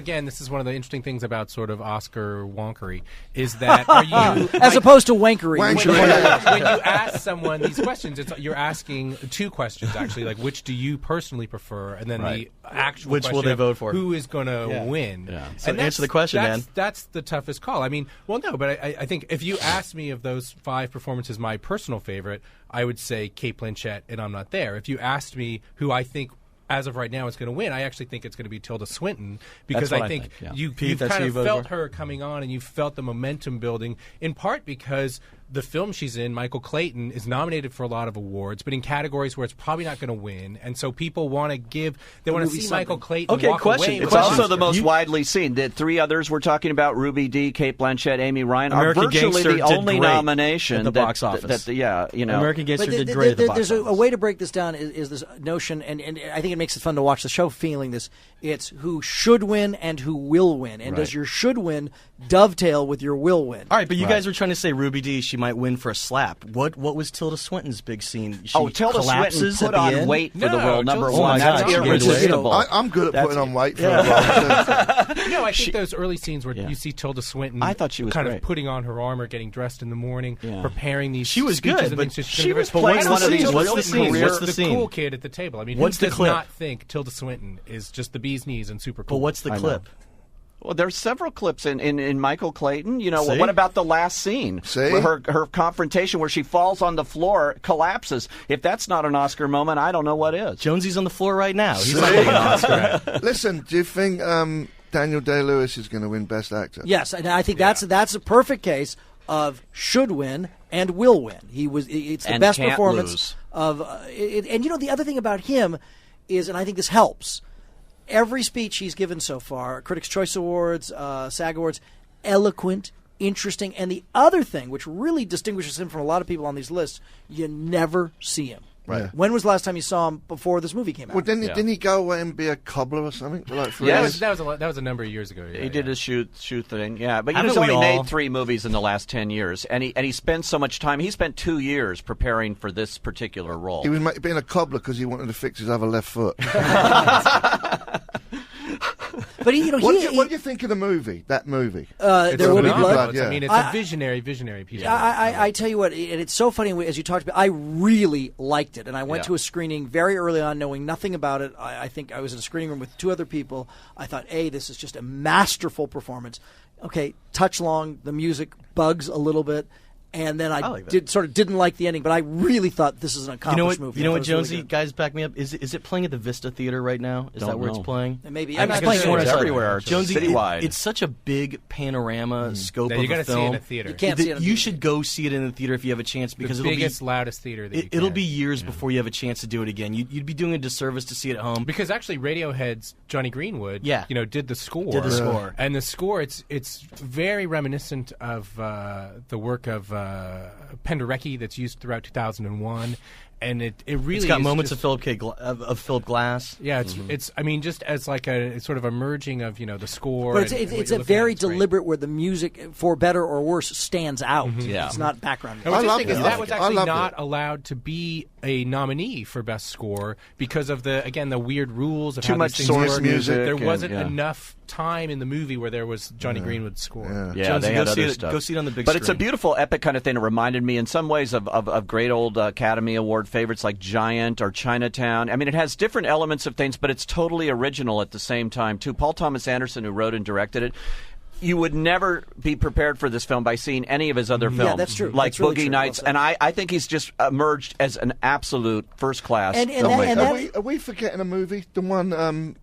one of the interesting things about sort of Oscar wonkery is that are you as opposed to wankery. When you ask someone these questions, you're asking two questions actually, like which do you personally prefer, and then the actual which question will they vote for? Who is going to win? Yeah. So answer the question, man. That's the toughest call. I mean, well, no, but I think if you asked me of those 5 performances, my personal favorite, I would say Cate Blanchett and I'm Not There. If you asked me who I think as of right now is going to win, I actually think it's going to be Tilda Swinton, because I think you've kind of felt her coming on, and you felt the momentum building, in part because the film she's in, Michael Clayton, is nominated for a lot of awards, but in categories where it's probably not going to win, and so people want to see Michael Clayton walk away. It's also the most widely seen. The 3 others we're talking about, Ruby Dee, Cate Blanchett, Amy Ryan, American are virtually Gangster the only nomination at the box office. American Gangster did great at the box office. There's a way to break this down is this notion, and I think it makes it fun to watch the show feeling this. It's who should win and who will win, and does your should win dovetail with your will win? All right, but you guys were trying to say Ruby Dee, she might win for a slap. What was Tilda Swinton's big scene? Tilda Swinton put on weight for the role number one. That's God, irresistible. I'm good at putting on weight for a role. No, I think those early scenes where you see Tilda Swinton, I thought she was kind great. of putting on her armor, getting dressed in the morning, preparing these. She was speeches good, and but things she was playing one of these. What's the scene? What's the scene? Cool kid at the table. I mean, what's who the does clip? not think Tilda Swinton is just the bee's knees and super cool? But what's the clip? Well, there's several clips in Michael Clayton. See? What about the last scene? See? Where her confrontation where she falls on the floor, collapses. If that's not an Oscar moment, I don't know what is. Jonsey's on the floor right now. He's not getting an Oscar. Listen, do you think Daniel Day-Lewis is going to win Best Actor? Yes, and I think that's a perfect case of should win and will win. It's the and best can't performance lose. of and the other thing about him is, and I think this helps, every speech he's given so far, Critics' Choice Awards, SAG Awards, eloquent, interesting. And the other thing, which really distinguishes him from a lot of people on these lists, you never see him. Right. When was the last time you saw him before this movie came out? Well, didn't he go away and be a cobbler or something? Like for Yeah, years? That was a number of years ago. Yeah, He did a shoot thing, yeah. But Haven't he's we only all? made 3 movies in the last 10 years, and he spends so much time. He spent 2 years preparing for this particular role. He was being a cobbler because he wanted to fix his other left foot. But you know, What do you think of the movie? That movie? There Will Be Blood. Yeah. I mean, it's a visionary piece. of I tell you what, and it's so funny as you talked about. I really liked it, and I went to a screening very early on, knowing nothing about it. I think I was in a screening room with 2 other people. I thought, this is just a masterful performance. Okay, touch long, the music bugs a little bit. And then I like that. didn't like the ending, but I really thought this is an accomplished movie. You know what, I thought it was Jonesy? really guys, back me up. Is it playing at the Vista Theater right now? Is Don't that where know. it's playing? good. Maybe I'm it's not playing sure it's what I saw. everywhere, Jonesy, citywide. it's such a big panorama scope Yeah, of you got a to see it film. in a theater. You can't see it in a You theater. should go see it in the theater if you have a chance, because the it'll biggest, be loudest theater that you it'll can. be years before you have a chance to do it again. You'd be doing a disservice to see it at home. Because actually, Radiohead's Johnny Greenwood, did the score. Did the score. And the score, it's very reminiscent of the work of Penderecki that's used throughout 2001, and it really It's got is moments just, of Philip Glass. Yeah, it's I mean, just as like a sort of a merging of the score. But and it's what a you're looking very at. It's great. deliberate where the music, for better or worse, stands out. Yeah. It's not background And music. what's I interesting loved is it. that was I actually loved not it. allowed to be a nominee for best score because of the weird rules of Too how much these things source work. music There and- wasn't yeah. enough time in the movie where there was Johnny Greenwood's score. Yeah, Jonesy, they go had see other it- stuff. go see it on the big But it's a screen. beautiful, epic kind of thing. It reminded me in some ways of great old Academy Award favorites like Giant or Chinatown. I mean, it has different elements of things, but it's totally original at the same time, too. Paul Thomas Anderson, who wrote and directed it, you would never be prepared for this film by seeing any of his other films. that's true. Like That's really Boogie true. Nights. Well said. And I think he's just emerged as an absolute first-class And filmmaker. that- Are we forgetting a movie? The one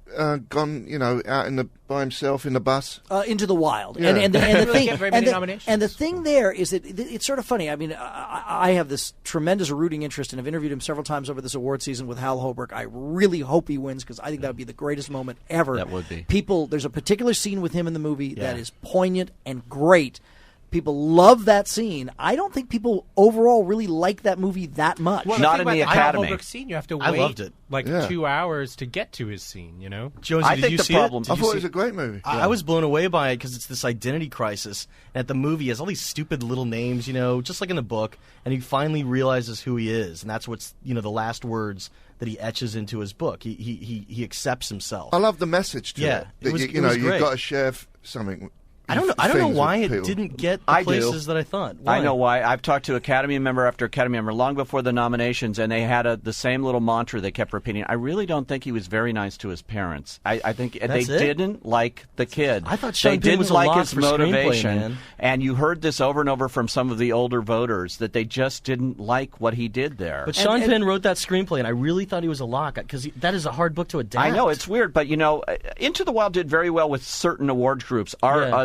gone, out by himself in the bus. Into the Wild. Yeah. And the Really thing, get very many nominations. and the thing there is that it's sort of funny. I mean, I have this tremendous rooting interest, and I've interviewed him several times over this award season with Hal Holbrook. I really hope he wins because I think that would be the greatest moment ever. That would be. There's a particular scene with him in the movie that is poignant and great. People love that scene. I don't think people overall really like that movie that much. Well, Not the in thing the about Hal Academy. Holbrook's scene, you have to wait I loved it. like Yeah. 2 hours to get to his scene. Jonesy, I did think you the see problem- it? Did I you thought see it was a great movie. I was blown away by it because it's this identity crisis. And at the movie, he has all these stupid little names, just like in the book. And he finally realizes who he is, and that's what's the last words that he etches into his book. He accepts himself. I love the message to Yeah, it. it was- you it was you've great. got to share something. I don't know things why with it people. didn't get the I do. places that I thought. Why? I know why. I've talked to Academy member after Academy member long before the nominations, and they had the same little mantra they kept repeating. I really don't think he was very nice to his parents. I think That's they it? didn't like the kid. I thought Sean they Penn didn't was a like lock his for screenplay, motivation, man. and you heard this over and over from some of the older voters that they just didn't like what he did there. But Sean Penn wrote that screenplay, and I really thought he was a lock because that is a hard book to adapt. I know it's weird, but Into the Wild did very well with certain award groups.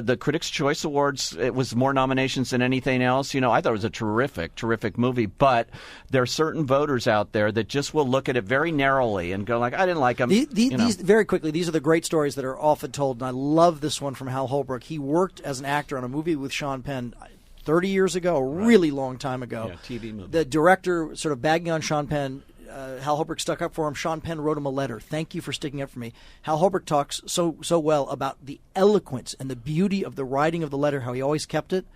The Critics' Choice Awards, it was more nominations than anything else. I thought it was a terrific movie. But there are certain voters out there that just will look at it very narrowly and go like, I didn't like him. These very quickly, these are the great stories that are often told, and I love this one from Hal Holbrook. He worked as an actor on a movie with Sean Penn 30 years ago, a really long time ago. Yeah, TV movie. The director sort of bagging on Sean Penn. Hal Holbrook stuck up for him. Sean Penn wrote him a letter. Thank you for sticking up for me. Hal Holbrook talks so well about the eloquence and the beauty of the writing of the letter, how he always kept it.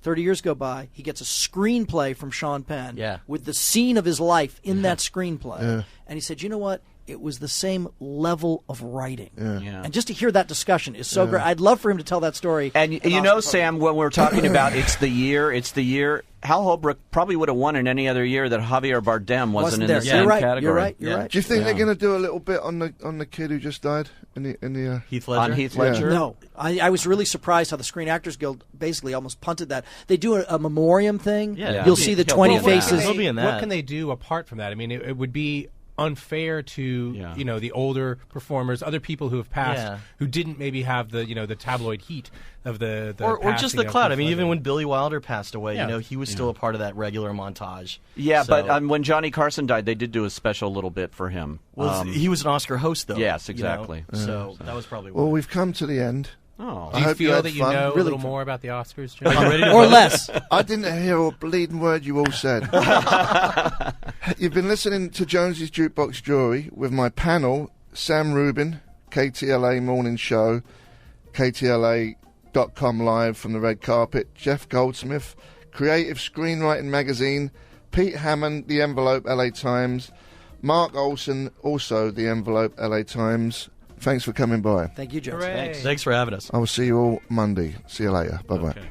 30 years go by. He gets a screenplay from Sean Penn with the scene of his life in that screenplay. And he said, you know what? It was the same level of writing. Yeah. And just to hear that discussion is so great. I'd love for him to tell that story. And Sam, when we're talking about it's the year, Hal Holbrook probably would have won in any other year that Javier Bardem wasn't in there. the You're same right. category. You're right. You're right. Do you think they're going to do a little bit on the kid who just died in the Heath Ledger. On Heath Ledger? No, I was really surprised how the Screen Actors Guild basically almost punted that. They do a memoriam thing. Yeah. You'll see the He'll 20 be in that. faces. He'll be in that. What can they do apart from that? I mean, it would be unfair to the older performers, other people who have passed, who didn't maybe have the the tabloid heat of the or just passing the of cloud. I Heath mean, even Ledger. when Billy Wilder passed away, Yeah. he was still a part of that regular montage. Yeah, So- but when Johnny Carson died, they did do a special little bit for him. Well, he was an Oscar host, though. Yes, exactly. So that was probably Well, why. we've come to the end. Oh. Do you hope you feel had that you fun. know a Really little fun. more about the Oscars, John? Are you ready to Or vote? less. I didn't hear a bleeding word you all said. You've been listening to Jonesey's Jukebox Jury with my panel, Sam Rubin, KTLA Morning Show, KTLA.com live from the red carpet, Jeff Goldsmith, Creative Screenwriting Magazine, Pete Hammond, The Envelope, LA Times, Mark Olson, also The Envelope, LA Times. Thanks for coming by. Thank you, Jones. Hooray. Thanks for having us. I will see you all Monday. See you later. Bye-bye. Okay.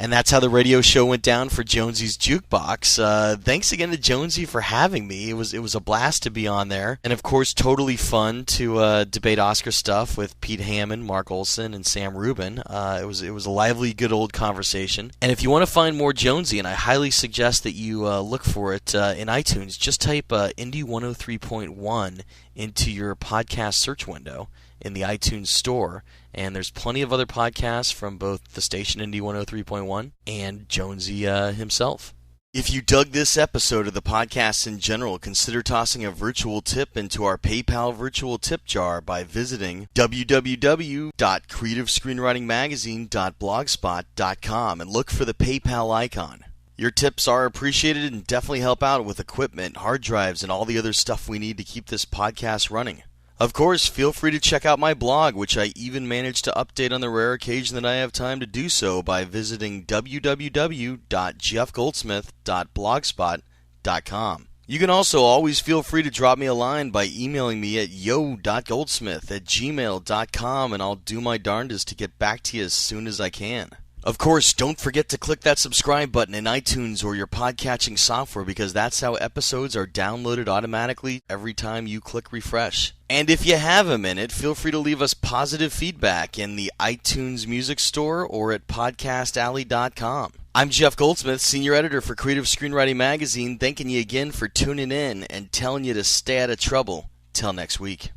And that's how the radio show went down for Jonsey's Jukebox. Thanks again to Jonsey for having me. It was a blast to be on there. And, of course, totally fun to debate Oscar stuff with Pete Hammond, Mark Olson, and Sam Rubin. It was a lively, good old conversation. And if you want to find more Jonsey, and I highly suggest that you look for it in iTunes, just type Indie 103.1 into your podcast search window in the iTunes store, and there's plenty of other podcasts from both the station Indie 103.1 and Jonsey himself. If you dug this episode of the podcast in general, consider tossing a virtual tip into our PayPal virtual tip jar by visiting www.creativescreenwritingmagazine.blogspot.com and look for the PayPal icon. Your tips are appreciated and definitely help out with equipment, hard drives, and all the other stuff we need to keep this podcast running. Of course, feel free to check out my blog, which I even managed to update on the rare occasion that I have time to do so by visiting www.jeffgoldsmith.blogspot.com. You can also always feel free to drop me a line by emailing me at yo.goldsmith@gmail.com, and I'll do my darndest to get back to you as soon as I can. Of course, don't forget to click that subscribe button in iTunes or your podcatching software, because that's how episodes are downloaded automatically every time you click refresh. And if you have a minute, feel free to leave us positive feedback in the iTunes Music Store or at podcastalley.com. I'm Jeff Goldsmith, Senior Editor for Creative Screenwriting Magazine, thanking you again for tuning in and telling you to stay out of trouble. Till next week.